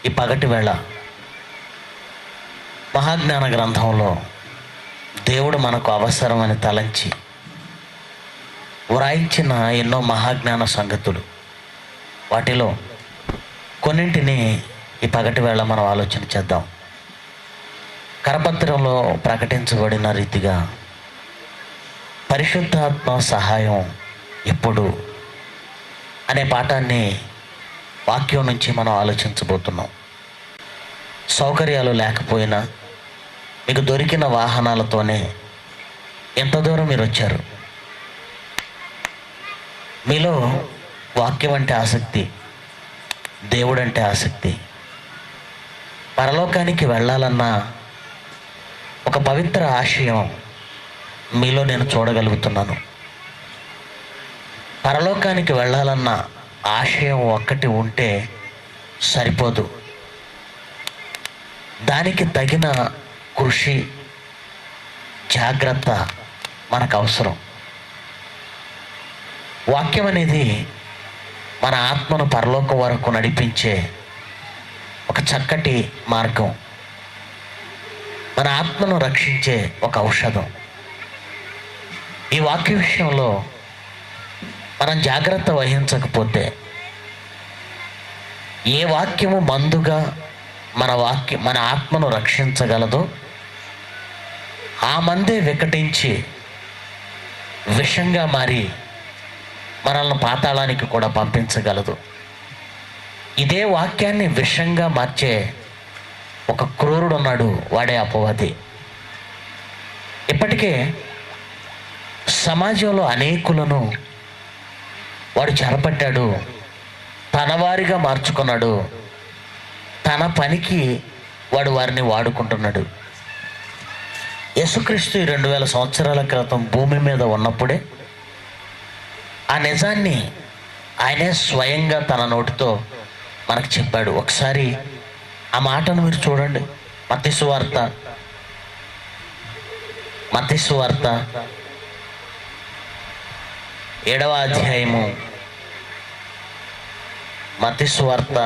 ఈ పగటి వేళ మహాజ్ఞాన గ్రంథంలో దేవుడు మనకు అవసరమని తలంచి వ్రాయించిన ఎన్నో మహాజ్ఞాన సంగతులు, వాటిలో కొన్నింటిని ఈ పగటి వేళ మనం ఆలోచన చేద్దాం. కరపత్రంలో ప్రకటించబడిన రీతిగా పరిశుద్ధాత్మ సహాయం ఎప్పుడు అనే పాఠాన్ని వాక్యం నుంచి మనం ఆలోచించబోతున్నాం. సౌకర్యాలు లేకపోయినా మీకు దొరికిన వాహనాలతోనే ఎంత దూరం మీరు వచ్చారు. మీలో వాక్యం అంటే ఆసక్తి, దేవుడు అంటే ఆసక్తి, పరలోకానికి వెళ్ళాలన్న ఒక పవిత్ర ఆశయం మీలో నేను చూడగలుగుతున్నాను. పరలోకానికి వెళ్ళాలన్న ఆశయం ఒక్కటి ఉంటే సరిపోదు, దానికి తగిన కృషి, జాగ్రత్త మనకు అవసరం. వాక్యం అనేది మన ఆత్మను పరలోకం వరకు నడిపించే ఒక చక్కటి మార్గం, మన ఆత్మను రక్షించే ఒక ఔషధం. ఈ వాక్య విషయంలో మనం జాగ్రత్త వహించకపోతే ఏ వాక్యము మందుగా మన ఆత్మను రక్షించగలదో ఆ మందే వికటించి విషంగా మారి మనల్ని పాతాళానికి కూడా పంపించగలదు. ఇదే వాక్యాన్ని విషంగా మార్చే ఒక క్రూరుడు ఉన్నాడు, వాడే అపవాది. ఇప్పటికే సమాజంలో అనేకులను వాడు చెరపట్టాడు, తన వారిగా మార్చుకున్నాడు, తన పనికి వాడు వారిని వాడుకుంటున్నాడు. యేసుక్రీస్తు 2000 సంవత్సరాల క్రితం భూమి మీద ఉన్నప్పుడే ఆ నిజాన్ని ఆయనే స్వయంగా తన నోటితో మనకు చెప్పాడు. ఒకసారి ఆ మాటను మీరు చూడండి. మత్తయి సువార్త 7వ అధ్యాయము, మత్తయి సువార్త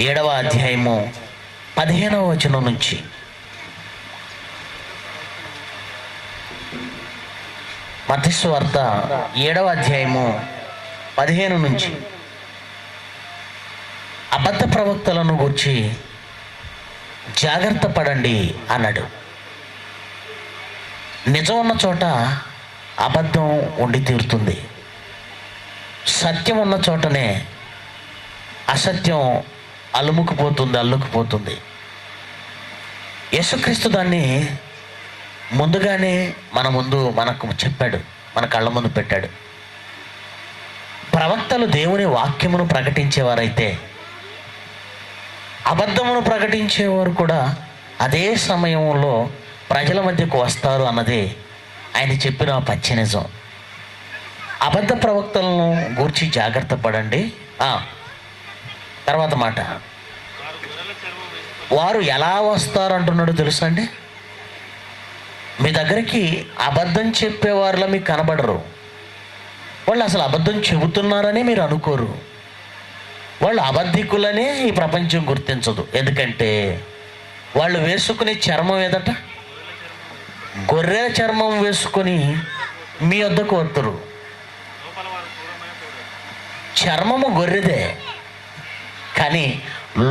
7వ అధ్యాయము 15వ వచనం నుంచి. మత్తయి సువార్త 7వ అధ్యాయము 15 నుంచి. అబద్ధ ప్రవక్తలను గూర్చి జాగ్రత్త పడండి అన్నాడు. నిజం ఉన్న చోట అబద్ధం ఉండి తీరుతుంది, సత్యం ఉన్న చోటనే అసత్యం అల్లుకుపోతుంది. యేసుక్రీస్తు దాన్ని ముందుగానే మనకు చెప్పాడు, మన కళ్ళ ముందు పెట్టాడు. ప్రవక్తలు దేవుని వాక్యమును ప్రకటించేవారైతే అబద్ధమును ప్రకటించేవారు కూడా అదే సమయంలో ప్రజల మధ్యకు వస్తారు అన్నది ఆయన చెప్పిన పచ్చి నిజం. అబద్ధ ప్రవక్తలను గూర్చి జాగ్రత్త పడండి. తర్వాత మాట, వారు ఎలా వస్తారు అంటున్నాడు తెలుసా అండి? మీ దగ్గరికి అబద్ధం చెప్పేవారిలో మీకు కనబడరు. వాళ్ళు అసలు అబద్ధం చెబుతున్నారని మీరు అనుకోరు. వాళ్ళు అబద్ధికులనే ఈ ప్రపంచం గుర్తించదు. ఎందుకంటే వాళ్ళు వేసుకునే చర్మం ఏదట, గొర్రె చర్మం వేసుకొని మీ వద్దకు వస్తారు. చర్మము గొర్రెదే, కానీ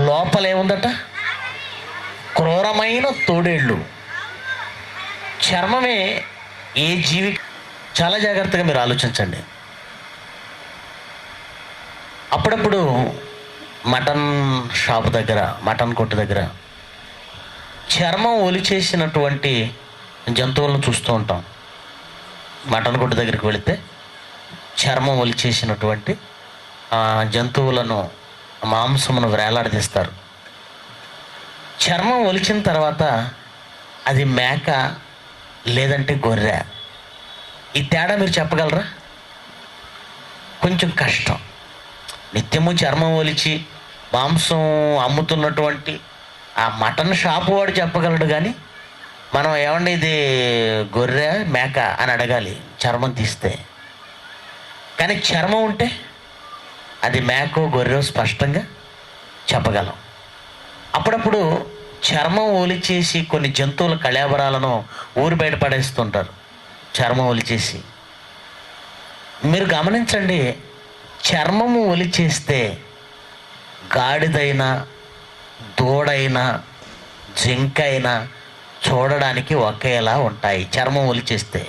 లోపలేముందట, క్రూరమైన తోడేళ్ళు. చర్మమే ఏ జీవి. చాలా జాగ్రత్తగా మీరు ఆలోచించండి. అప్పుడప్పుడు మటన్ షాప్ దగ్గర, మటన్ కొట్టు దగ్గర చర్మం ఒలిచేసినటువంటి జంతువులను చూస్తూ ఉంటాం. మటన్ కొట్టు దగ్గరికి వెళితే చర్మం ఒలిచేసినటువంటి జంతువులను, మాంసమును వేలాడదీస్తారు. చర్మం ఒలిచిన తర్వాత అది మేక లేదంటే గొర్రె. ఈ తేడా మీరు చెప్పగలరా? కొంచెం కష్టం. నిత్యము చర్మం ఒలిచి మాంసం అమ్ముతున్నటువంటి ఆ మటన్ షాపు వాడు చెప్పగలడు, కానీ మనం ఏమండి ఇది గొర్రె మేక అని అడగాలి చర్మం తీస్తే. కానీ చర్మం ఉంటే అది మేకో గొర్రెో స్పష్టంగా చెప్పగలం. అప్పుడప్పుడు చర్మం ఒలిచేసి కొన్ని జంతువుల కళేబరాలను ఊరు బయట పడేస్తుంటారు. చర్మం ఒలిచేసి మీరు గమనించండి, చర్మము ఒలిచేస్తే గాడిదైనా దూడైనా జింకైనా చూడడానికి ఒకేలా ఉంటాయి చర్మం ఒలిచేస్తే.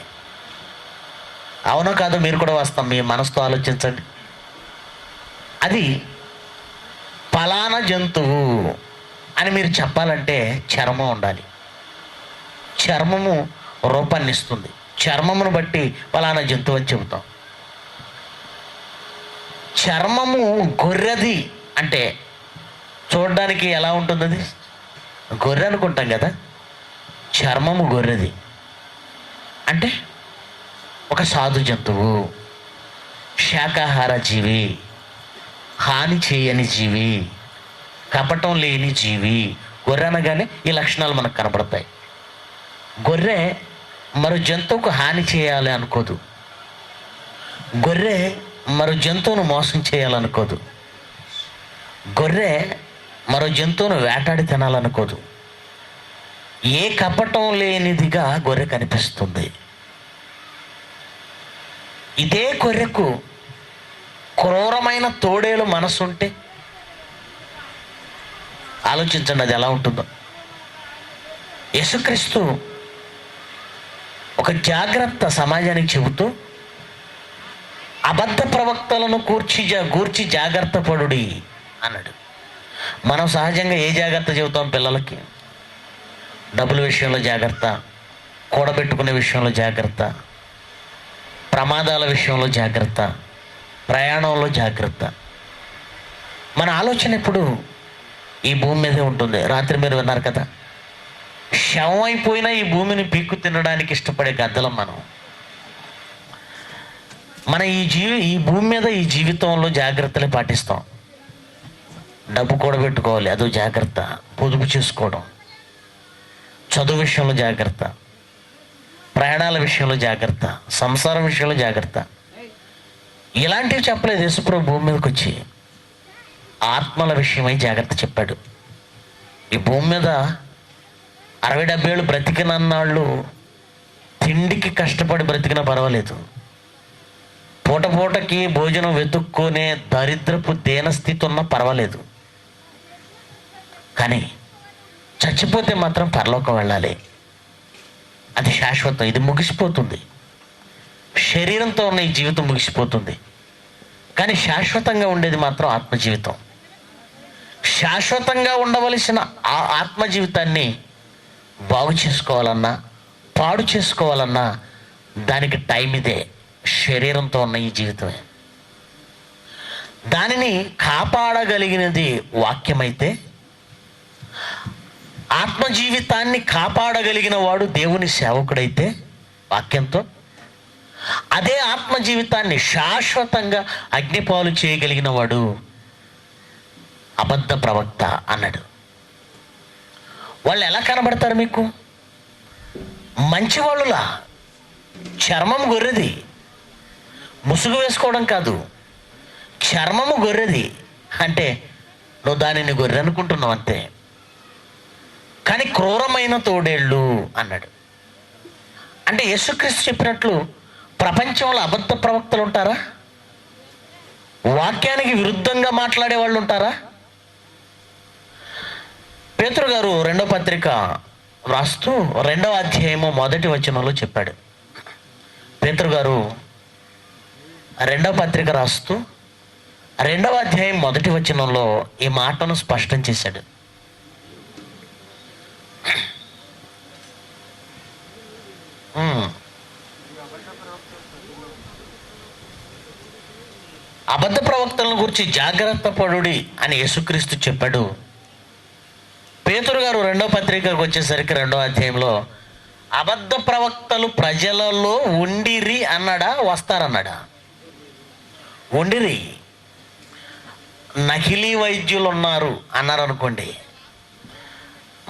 అవునో కాదో మీరు కూడా వస్తాం, మీ మనసుతో ఆలోచించండి. అది ఫలానా జంతువు అని మీరు చెప్పాలంటే చర్మం ఉండాలి. చర్మము రూపాన్ని ఇస్తుంది. చర్మమును బట్టి ఫలానా జంతువు అని చెబుతాం. చర్మము గొర్రెది అంటే చూడడానికి ఎలా ఉంటుంది? అది గొర్రె అనుకుంటాం కదా. చర్మము గొర్రెది అంటే ఒక సాధు జంతువు, శాకాహార జీవి, హాని చేయని జీవి, కపటం లేని జీవి. గొర్రె అనగానే ఈ లక్షణాలు మనకు కనపడతాయి. గొర్రె మరో జంతువుకు హాని చేయాలి అనుకోదు. గొర్రె మరో జంతువును మోసం చేయాలనుకోదు. గొర్రె మరో జంతువును వేటాడి తినాలనుకోదు. ఏ కపటం లేనిదిగా గొర్రె కనిపిస్తుంది. ఇదే గొర్రెకు క్రూరమైన తోడేలు మనసుంటే ఆలోచించండి అది ఎలా ఉంటుందో. యేసుక్రీస్తు ఒక జాగ్రత్త సమాజానికి చెబుతూ అబద్ధ ప్రవక్తలను గూర్చి జాగ్రత్త పడుడి అన్నాడు. మనం సహజంగా ఏ జాగ్రత్త చెబుతాం పిల్లలకి? డబ్బుల విషయంలో జాగ్రత్త, కూడబెట్టుకునే విషయంలో జాగ్రత్త, ప్రమాదాల విషయంలో జాగ్రత్త, ప్రయాణంలో జాగ్రత్త. మన ఆలోచన ఎప్పుడు ఈ భూమి మీదే ఉంటుంది. రాత్రి మీరు విన్నారు కదా, శవం అయిపోయినా ఈ భూమిని పీక్కు తినడానికి ఇష్టపడే గద్దలం మనం. మన ఈ భూమి మీద ఈ జీవితంలో జాగ్రత్తలే పాటిస్తాం. డబ్బు కూడబెట్టుకోవాలి, అదో జాగ్రత్త. పొదుపు చేసుకోవడం, చదువు విషయంలో జాగ్రత్త, ప్రయాణాల విషయంలో జాగ్రత్త, సంసారం విషయంలో జాగ్రత్త. ఇలాంటివి చెప్పలేదు యేసుప్రభు భూమి మీదకి వచ్చి. ఆత్మల విషయమై జాగ్రత్త చెప్పాడు. ఈ భూమి మీద 60-70 ఏళ్ళు బ్రతికినన్నాళ్ళు తిండికి కష్టపడి బ్రతికినా పర్వాలేదు, పూట పూటకి భోజనం వెతుక్కునే దరిద్రపు దీనస్థితి ఉన్నా పర్వాలేదు, కానీ చచ్చిపోతే మాత్రం పరలోకం వెళ్ళాలి. అది శాశ్వతం. ఇది ముగిసిపోతుంది. శరీరంతో ఉన్న ఈ జీవితం ముగిసిపోతుంది, కానీ శాశ్వతంగా ఉండేది మాత్రం ఆత్మ జీవితం. శాశ్వతంగా ఉండవలసిన ఆ ఆత్మ జీవితాన్ని బాగు చేసుకోవాలన్నా పాడు చేసుకోవాలన్నా దానికి టైం ఇదే. శరీరంతో ఉన్న ఈ జీవితమే. దానిని కాపాడగలిగినది వాక్యమైతే, ఆత్మ జీవితాన్ని కాపాడగలిగిన వాడు దేవుని సేవకుడైతే వాక్యంతో, అదే ఆత్మ జీవితాన్ని శాశ్వతంగా అగ్నిపాలు చేయగలిగిన వాడు అబద్ధ ప్రవక్త అన్నాడు. వాళ్ళు ఎలా కనబడతారు మీకు? మంచివాళ్ళులా. చర్మం గొర్రెది, ముసుగు వేసుకోవడం కాదు, చర్మము గొర్రెది అంటే నువ్వు దానిని గొర్రె అనుకుంటున్నావు అంతే, కానీ క్రూరమైన తోడేళ్ళు అన్నాడు. అంటే యేసుక్రీస్తు చెప్పినట్లు ప్రపంచంలో అబద్ధ ప్రవక్తలు ఉంటారా? వాక్యానికి విరుద్ధంగా మాట్లాడే వాళ్ళు ఉంటారా? పేతురు గారు 2వ పత్రిక రాస్తూ 2వ అధ్యాయము 1వ వచనంలో చెప్పాడు. పేతురు గారు 2వ పత్రిక రాస్తూ 2వ అధ్యాయం 1వ వచనంలో ఈ మాటను స్పష్టం చేశాడు. అబద్ధ ప్రవక్తలను గురించి జాగ్రత్త పడుడి అని యేసుక్రీస్తు చెప్పాడు. పేతురు గారు 2వ పత్రికకు వచ్చేసరికి 2వ అధ్యాయంలో అబద్ధ ప్రవక్తలు ప్రజలలో ఉండిరి అన్నాడా, వస్తారన్నాడా? ఉండిరి. నకిలీ వైద్యులు ఉన్నారు అన్నారు అనుకోండి,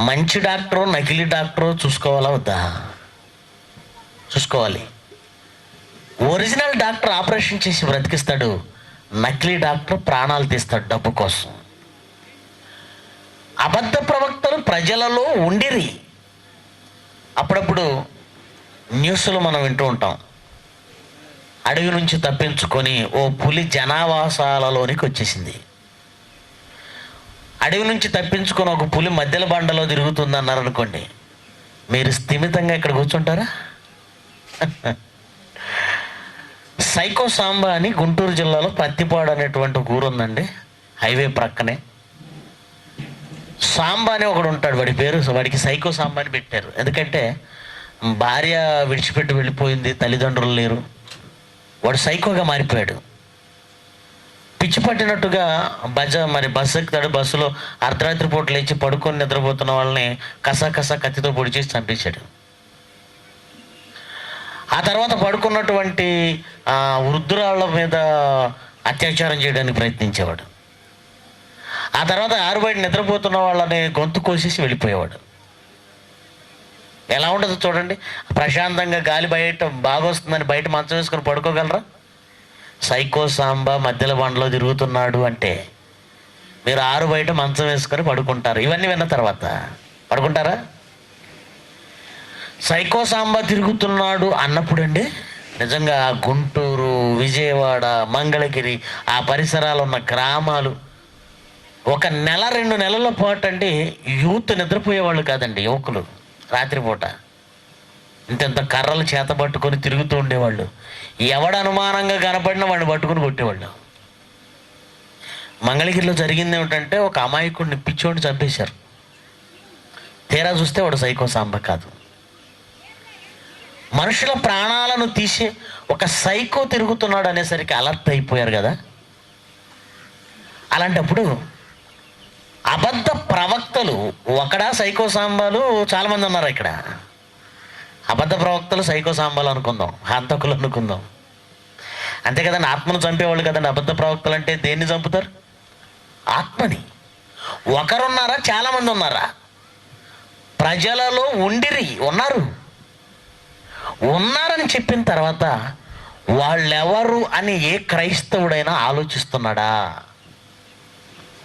మంచి డాక్టరు నకిలీ డాక్టరు చూసుకోవాలా వద్దా? చూసుకోవాలి. ఒరిజినల్ డాక్టర్ ఆపరేషన్ చేసి బ్రతికిస్తాడు, నకిలీ డాక్టర్ ప్రాణాలు తీస్తాడు డబ్బు కోసం. అబద్ధ ప్రవక్తలు ప్రజలలో ఉండిరి. అప్పుడప్పుడు న్యూస్లో మనం వింటూ ఉంటాం, అడవి నుంచి తప్పించుకొని ఓ పులి జనావాసాలలోనికి వచ్చేసింది. అడవి నుంచి తప్పించుకొని ఒక పులి మధ్యల బండలో తిరుగుతుంది అన్నారు అనుకోండి, మీరు స్థిమితంగా ఇక్కడ కూర్చుంటారా? సైకో సాంబా అని గుంటూరు జిల్లాలో పత్తిపాడు అనేటువంటి ఒక ఊరు ఉందండి, హైవే ప్రక్కనే. సాంబా అని ఒకడు ఉంటాడు, వాడి పేరు, వాడికి సైకో సాంబా అని పెట్టారు. ఎందుకంటే భార్య విడిచిపెట్టి వెళ్ళిపోయింది, తల్లిదండ్రులు లేరు, వాడు సైకోగా మారిపోయాడు. పిచ్చి పట్టినట్టుగా బస్సు ఎక్కుతాడు. బస్సులో అర్ధరాత్రి పూట లేచి పడుకొని నిద్రపోతున్న వాళ్ళని కసా కత్తితో పొడి చేసి చంపేశాడు. ఆ తర్వాత పడుకున్నటువంటి వృద్ధురాళ్ళ మీద అత్యాచారం చేయడానికి ప్రయత్నించేవాడు. ఆ తర్వాత ఆరుబయట నిద్రపోతున్న వాళ్ళని గొంతు కోసేసి వెళ్ళిపోయేవాడు. ఎలా ఉండదు చూడండి, ప్రశాంతంగా గాలి బయట బాగా వస్తుందని బయట మంచం వేసుకొని పడుకోగలరా? సైకో సాంబా మధ్యల బండలో తిరుగుతున్నాడు అంటే మీరు ఆరు బయట మంచం వేసుకొని పడుకుంటారు. ఇవన్నీ విన్న తర్వాత పడుకుంటారా? సైకో సాంబా తిరుగుతున్నాడు అన్నప్పుడండి నిజంగా గుంటూరు, విజయవాడ, మంగళగిరి ఆ పరిసరాలు ఉన్న గ్రామాలు ఒక నెల 2 నెలల పాటు అండి యూత్ నిద్రపోయేవాళ్ళు కాదండి. యువకులు రాత్రిపూట ఇంత కర్రలు చేత పట్టుకొని తిరుగుతూ ఉండేవాళ్ళు. ఎవడు అనుమానంగా కనపడినా వాడిని పట్టుకుని కొట్టేవాళ్ళు. మంగళగిరిలో జరిగింది ఏమిటంటే ఒక అమాయకుడిని పిచ్చోడిని చంపేశారు. తీరా చూస్తే వాడు సైకో సాంబ కాదు. మనుషుల ప్రాణాలను తీసే ఒక సైకో తిరుగుతున్నాడు అనేసరికి అలర్ట్ అయిపోయారు కదా. అలాంటప్పుడు అబద్ధ ప్రవక్తలు, ఒకడా సైకో సాంబాలు చాలామంది ఉన్నారు ఇక్కడ. అబద్ధ ప్రవక్తలు సైకో సాంబాలు అనుకుందాం, హంతకులు అనుకుందాం, అంతే కదండి. ఆత్మను చంపేవాళ్ళు కదండి అబద్ధ ప్రవక్తలు అంటే. దేన్ని చంపుతారు? ఆత్మని. ఒకరున్నారా? చాలామంది ఉన్నారా? ప్రజలలో ఉండిరి, ఉన్నారని చెప్పిన తర్వాత వాళ్ళెవరు అని ఏ క్రైస్తవుడైనా ఆలోచిస్తున్నాడా?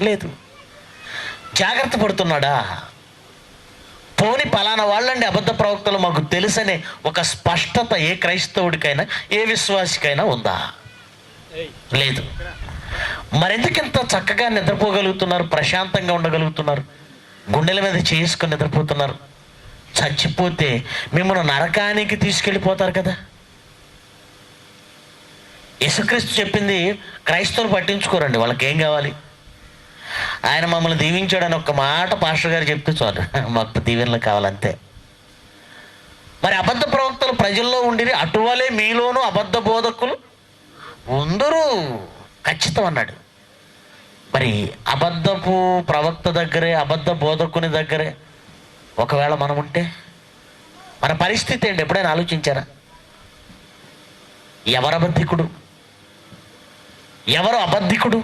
లేదు. జాగ్రత్త పడుతున్నాడా? పోని పలానా వాళ్ళండి అబద్ధ ప్రవక్తలు మాకు తెలుసనే ఒక స్పష్టత ఏ క్రైస్తవుడికైనా ఏ విశ్వాసికైనా ఉందా? లేదు. మరెందుకు ఇంత చక్కగా నిద్రపోగలుగుతున్నారు, ప్రశాంతంగా ఉండగలుగుతున్నారు, గుండెల మీద చేసుకొని నిద్రపోతున్నారు? చచ్చిపోతే మిమ్మల్ని నరకానికి తీసుకెళ్ళిపోతారు కదా. యేసుక్రీస్తు చెప్పింది క్రైస్తవులు పట్టించుకోరండి. వాళ్ళకి ఏం కావాలి? ఆయన మమ్మల్ని దీవించాడని ఒక్క మాట పాస్టర్ గారు చెప్తే చాలు, మాకు దీవెనలు కావాలంతే. మరి అబద్ధ ప్రవక్తలు ప్రజల్లో ఉండి అటువలే మీలోనూ అబద్ధ బోధకులు ఉందరు, ఖచ్చితం అన్నాడు. మరి అబద్ధపు ప్రవక్త దగ్గరే, అబద్ధ బోధకుని దగ్గరే ఒకవేళ మనం ఉంటే మన పరిస్థితి ఏంటి? ఎప్పుడైనా ఆలోచించారా? ఎవరు అబద్ధికుడు, ఎవరు అబద్ధికుడు,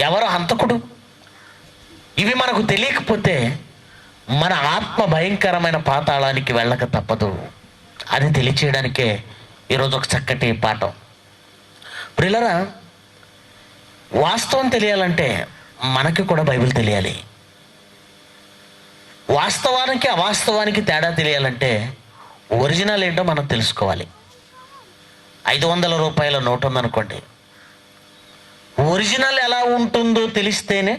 ఎవరు హంతకుడు? ఇవి మనకు తెలియకపోతే మన ఆత్మ భయంకరమైన పాతాళానికి వెళ్ళక తప్పదు. అది తెలియచేయడానికే ఈరోజు ఒక చక్కటి పాఠం. ప్రియులారా, వాస్తవం తెలియాలంటే మనకి కూడా బైబిల్ తెలియాలి. వాస్తవానికి అవాస్తవానికి తేడా తెలియాలంటే ఒరిజినల్ ఏంటో మనం తెలుసుకోవాలి. 500 రూపాయల నోటు ఉందనుకోండి, ఒరిజినల్ ఎలా ఉంటుందో తెలిస్తేనే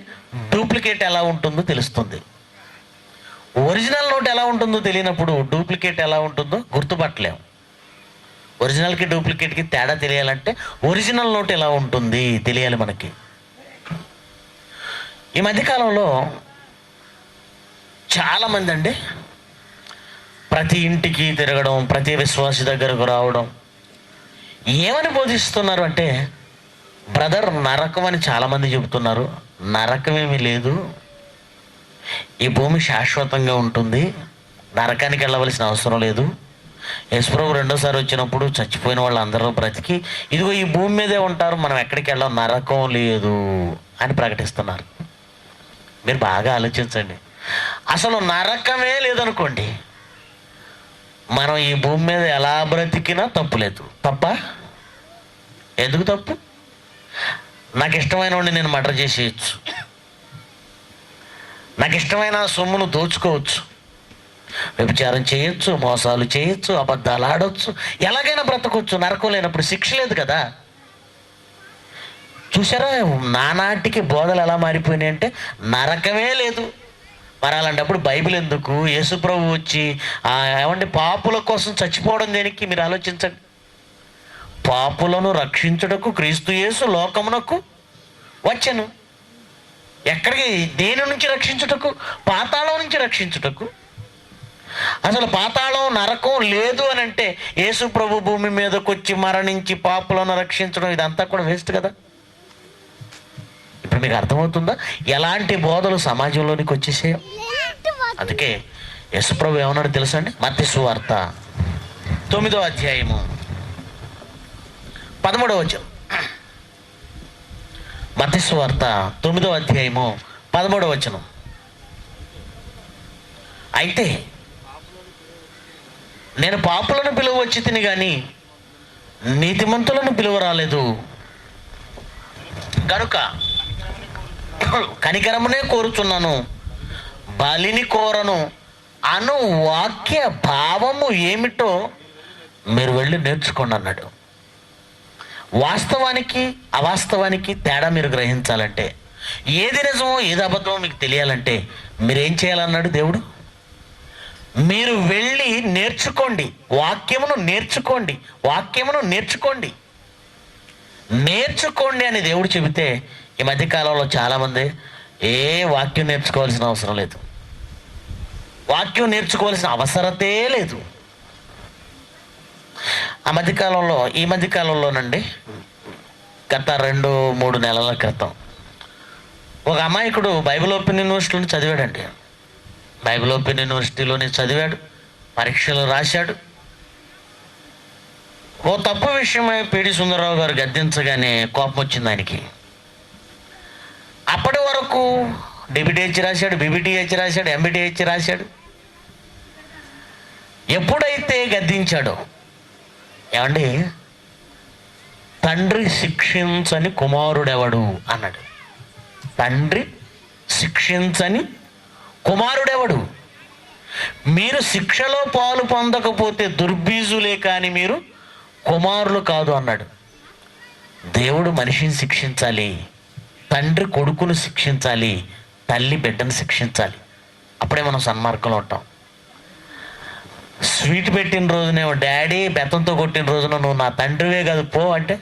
డూప్లికేట్ ఎలా ఉంటుందో తెలుస్తుంది. ఒరిజినల్ నోట్ ఎలా ఉంటుందో తెలియనప్పుడు డూప్లికేట్ ఎలా ఉంటుందో గుర్తుపట్టలేము. ఒరిజినల్కి డూప్లికేట్కి తేడా తెలియాలంటే ఒరిజినల్ నోట్ ఎలా ఉంటుంది తెలియాలి మనకి. ఈ మధ్యకాలంలో చాలామంది అండి ప్రతి ఇంటికి తిరగడం, ప్రతి విశ్వాసి దగ్గరకు రావడం, ఏమని బోధిస్తున్నారు అంటే, బ్రదర్ నరకం అని చాలామంది చెబుతున్నారు. నరకమేమీ లేదు, ఈ భూమి శాశ్వతంగా ఉంటుంది, నరకానికి వెళ్ళవలసిన అవసరం లేదు. యేసుప్రభు 2వ వచ్చినప్పుడు చచ్చిపోయిన వాళ్ళు అందరూ బ్రతికి ఇదిగో ఈ భూమి మీదే ఉంటారు, మనం ఎక్కడికి వెళ్ళాం, నరకం లేదు అని ప్రకటిస్తున్నారు. మీరు బాగా ఆలోచించండి. అసలు నరకమే లేదనుకోండి, మనం ఈ భూమి మీద ఎలా బ్రతికినా తప్పు లేదు. తప్ప? ఎందుకు తప్పు? నాకు ఇష్టమైన వాడిని నేను మర్డర్ చేసేయచ్చు, నాకు ఇష్టమైన సొమ్మును దోచుకోవచ్చు, వ్యభిచారం చేయొచ్చు, మోసాలు చేయొచ్చు, అబద్ధాలు ఆడవచ్చు, ఎలాగైనా బ్రతకొచ్చు. నరకం లేనప్పుడు శిక్ష లేదు కదా. చూసారా నానాటికి బోధలు ఎలా మారిపోయినాయి అంటే నరకమే లేదు. మరి అలాంటప్పుడు బైబిల్ ఎందుకు? యేసుప్రభు వచ్చి ఏమంటే పాపుల కోసం చచ్చిపోవడం దేనికి? మీరు ఆలోచించండి. పాపులను రక్షించుటకు క్రీస్తు యేసు లోకమునకు వచ్చెను. ఎక్కడికి? దేని నుంచి రక్షించుటకు? పాతాళం నుంచి రక్షించుటకు. అసలు పాతాళం నరకం లేదు అని అంటే యేసు ప్రభు భూమి మీదకి వచ్చి మరణించి పాపులను రక్షించడం ఇదంతా కూడా వేస్ట్ కదా. ఇప్పుడు మీకు అర్థమవుతుందా ఎలాంటి బోధలు సమాజంలోనికి వచ్చేసాయో? అందుకే యేసు ప్రభు ఏమన్నాడు తెలుసా అండి? మత్తయి సువార్త 9వ అధ్యాయము 13వ వచనం. మత్తయి సువార్త 9వ అధ్యాయము 13వ వచనం. అయితే నేను పాపులను పిలువ వచ్చి తిని కానీ నీతిమంతులను పిలువ రాలేదు, కనుక కనికరమునే కోరుచున్నాను, బలిని కోరను అను వాక్య భావము ఏమిటో మీరు వెళ్ళి నేర్చుకోండి అన్నాడు. వాస్తవానికి అవాస్తవానికి తేడా మీరు గ్రహించాలంటే, ఏది నిజమో ఏది అబద్ధమో మీకు తెలియాలంటే మీరేం చేయాలన్నాడు దేవుడు? మీరు వెళ్ళి నేర్చుకోండి, వాక్యమును నేర్చుకోండి, వాక్యమును నేర్చుకోండి, నేర్చుకోండి అని దేవుడు చెబితే ఈ మధ్యకాలంలో చాలామంది వాక్యం నేర్చుకోవాల్సిన అవసరం లేదు, వాక్యం నేర్చుకోవాల్సిన అవసరతే లేదు. ఈ మధ్యకాలంలోనండి గత 2-3 నెలల క్రితం ఒక అమాయకుడు బైబిల్ ఓపెన్ యూనివర్సిటీలో చదివాడండి. బైబిల్ ఓపెన్ యూనివర్సిటీలోనే చదివాడు, పరీక్షలు రాశాడు. ఓ తప్పు విషయమై పిడి సుందరరావు గారు గద్దించగానే కోపం వచ్చింది ఆయనకి. అప్పటి వరకు డిబిటిహెచ్ రాశాడు, బీబీటీహెచ్ రాశాడు, ఎంబీటీహెచ్ రాశాడు. ఎప్పుడైతే గద్దించాడో, ఏమండి తండ్రి శిక్షించని కుమారుడెవడు అన్నాడు. తండ్రి శిక్షించని కుమారుడెవడు? మీరు శిక్షలో పాలు పొందకపోతే దుర్బీజులే కానీ మీరు కుమారులు కాదు అన్నాడు. దేవుడు మనిషిని శిక్షించాలి, తండ్రి కొడుకును శిక్షించాలి, తల్లి బిడ్డను శిక్షించాలి. అప్పుడే మనం సన్మార్గంలో ఉంటాం. స్వీట్ పెట్టిన రోజునే డాడీ బెత్తంతో కొట్టిన రోజున నువ్వు నా తండ్రివే కాదు పో అంటే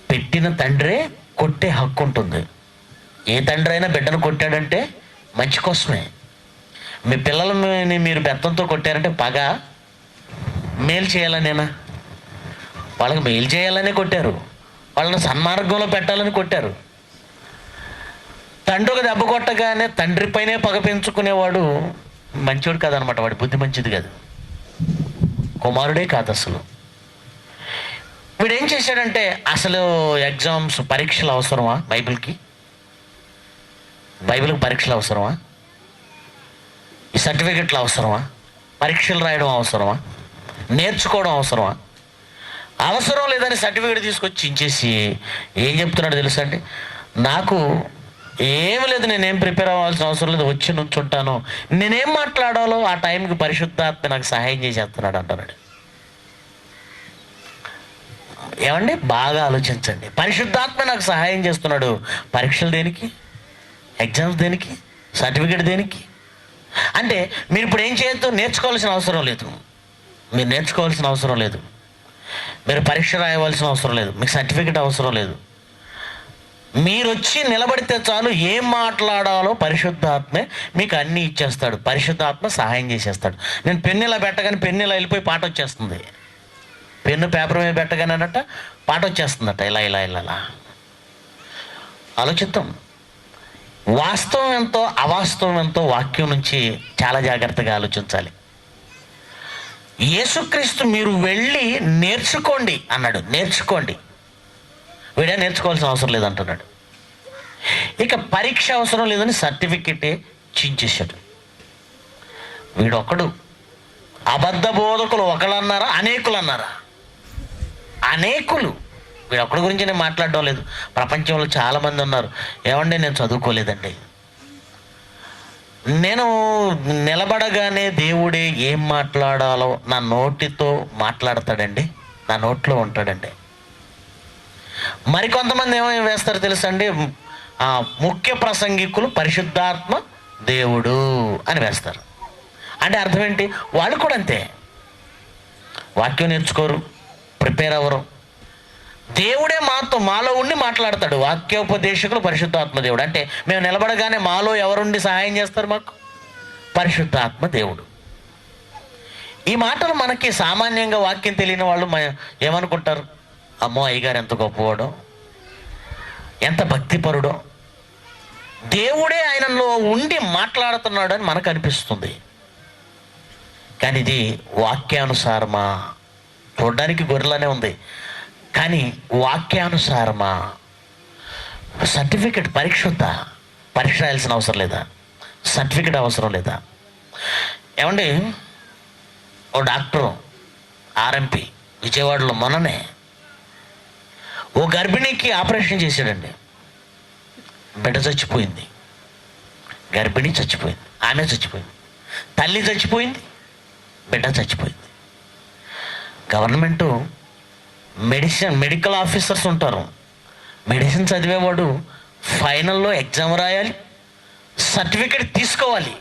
పెట్టిన తండ్రే కొట్టే హక్కు ఉంటుంది. ఏ తండ్రి అయినా బిడ్డను కొట్టాడంటే మంచి కోసమే. మీ పిల్లలని మీరు బెత్తంతో కొట్టారంటే పగ, మేలు చేయాలనేనా? వాళ్ళకి మేలు చేయాలనే కొట్టారు, వాళ్ళని సన్మార్గంలో పెట్టాలని కొట్టారు. తండ్రి ఒక దెబ్బ కొట్టగానే తండ్రి పైనే పగ పెంచుకునేవాడు మంచివాడు కాదనమాట. వాడి బుద్ధి మంచిది కాదు, కుమారుడే కాదు అసలు. వీడేం చేశాడంటే, అసలు ఎగ్జామ్స్ పరీక్షలు అవసరమా? బైబిల్కి పరీక్షలు అవసరమా? ఈ సర్టిఫికెట్లు అవసరమా? పరీక్షలు రాయడం అవసరమా? నేర్చుకోవడం అవసరమా? అవసరం లేదని సర్టిఫికెట్ తీసుకొచ్చి ఇచ్చేసి ఏం చెప్తున్నాడు తెలుసా అండి? నాకు ఏమి లేదు, నేనేం ప్రిపేర్ అవ్వాల్సిన అవసరం లేదు, వచ్చి నుంచుంటాను, నేనేం మాట్లాడాలో ఆ టైంకి పరిశుద్ధాత్మ నాకు సహాయం చేసేస్తున్నాడు అంటున్నాడు. ఏమండి బాగా ఆలోచించండి. పరిశుద్ధాత్మ నాకు సహాయం చేస్తున్నాడు. పరీక్షలు దేనికి? ఎగ్జామ్స్ దేనికి? సర్టిఫికెట్ దేనికి? అంటే మీరు ఇప్పుడు ఏం చేయొద్దు, నేర్చుకోవాల్సిన అవసరం లేదు, మీరు నేర్చుకోవాల్సిన అవసరం లేదు, మీరు పరీక్ష రాయవలసిన అవసరం లేదు, మీకు సర్టిఫికెట్ అవసరం లేదు. మీరు వచ్చి నిలబడితే చాలు, ఏం మాట్లాడాలో పరిశుద్ధాత్మే మీకు అన్నీ ఇచ్చేస్తాడు. పరిశుద్ధాత్మ సహాయం చేసేస్తాడు. నేను పెన్ను ఇలా పెట్టగానే పెన్ను ఇలా వెళ్ళిపోయి పాట వచ్చేస్తుంది, పెన్ను పేపర్ మీద పెట్టగానే అన్నట్ట పాట వచ్చేస్తుందట. ఇలా ఇలా ఇలా ఆలోచిద్దాం. వాస్తవం ఎంతో అవాస్తవం ఎంతో వాక్యం నుంచి చాలా జాగ్రత్తగా ఆలోచించాలి. యేసుక్రీస్తు మీరు వెళ్ళి నేర్చుకోండి అన్నాడు. నేర్చుకోండి. వీడే నేర్చుకోవాల్సిన అవసరం లేదంటున్నాడు. ఇక పరీక్ష అవసరం లేదని సర్టిఫికెటే చించేశాడు. వీడొక్కడు. అబద్ధ బోధకులు ఒకళ్ళు అన్నారా? అనేకులు అన్నారా? అనేకులు. వీడు ఒక్కడి గురించి నేను మాట్లాడడం లేదు, ప్రపంచంలో చాలామంది ఉన్నారు. ఏమండి నేను చదువుకోలేదండి, నేను నిలబడగానే దేవుడే ఏం మాట్లాడాలో నా నోటితో మాట్లాడతాడండి, నా నోట్లో ఉంటాడండి. మరికొంతమంది ఏమేమి వేస్తారు తెలుసండి, ముఖ్య ప్రసంగికులు పరిశుద్ధాత్మ దేవుడు అని వేస్తారు. అంటే అర్థం ఏంటి? వాళ్ళు కూడా అంతే, వాక్యం నేర్చుకోరు, ప్రిపేర్ అవ్వరు. దేవుడే మాలో ఉండి మాట్లాడతాడు. వాక్యోపదేశకులు పరిశుద్ధాత్మ దేవుడు. అంటే మేము నిలబడగానే మాలో ఎవరుండి సహాయం చేస్తారు? మాకు పరిశుద్ధాత్మ దేవుడు. ఈ మాటలు మనకి సామాన్యంగా వాక్యం తెలియని వాళ్ళు ఏమనుకుంటారు? అమ్మో అయ్యగారు ఎంత గొప్పవాడో, ఎంత భక్తిపరుడో, దేవుడే ఆయనలో ఉండి మాట్లాడుతున్నాడు అని మనకు అనిపిస్తుంది. కానీ ఇది వాక్యానుసారమా? చూడడానికి గొర్రెలానే ఉంది, కానీ వాక్యానుసారమా? సర్టిఫికెట్ పరీక్ష ఉందా? పరీక్ష రాయాల్సిన అవసరం లేదా? సర్టిఫికెట్ అవసరం లేదా? ఏమండి, ఓ డాక్టరు ఆర్ఎంపీ విజయవాడలో మొన్ననే ఓ గర్భిణికి ఆపరేషన్ చేశాడండి. బిడ్డ చచ్చిపోయింది, గర్భిణి చచ్చిపోయింది, ఆమె చచ్చిపోయింది, తల్లి చచ్చిపోయింది, బిడ్డ చచ్చిపోయింది. గవర్నమెంటు మెడికల్ ఆఫీసర్స్ ఉంటారు. మెడిసిన్ చదివేవాడు ఫైనల్లో ఎగ్జామ్ రాయాలి, సర్టిఫికెట్ తీసుకోవాలి.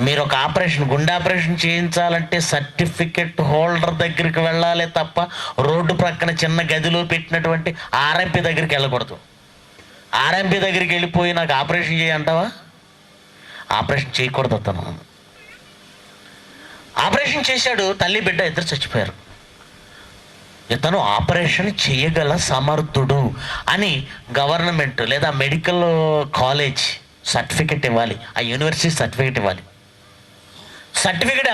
మీరు ఒక ఆపరేషన్, గుండె ఆపరేషన్ చేయించాలంటే సర్టిఫికెట్ హోల్డర్ దగ్గరికి వెళ్ళాలి తప్ప రోడ్డు ప్రక్కన చిన్న గదిలో పెట్టినటువంటి ఆర్ఎంపీ దగ్గరికి వెళ్ళకూడదు. ఆర్ఎంపీ దగ్గరికి వెళ్ళిపోయి నాకు ఆపరేషన్ చేయంటావా? ఆపరేషన్ చేయకూడదు. అతను ఆపరేషన్ చేశాడు, తల్లి బిడ్డ ఇద్దరు చచ్చిపోయారు. ఇతను ఆపరేషన్ చేయగల సమర్థుడు అని గవర్నమెంట్ లేదా మెడికల్ కాలేజ్ సర్టిఫికెట్ ఇవ్వాలి, ఆ యూనివర్సిటీ సర్టిఫికెట్ ఇవ్వాలి. సర్టిఫికెట్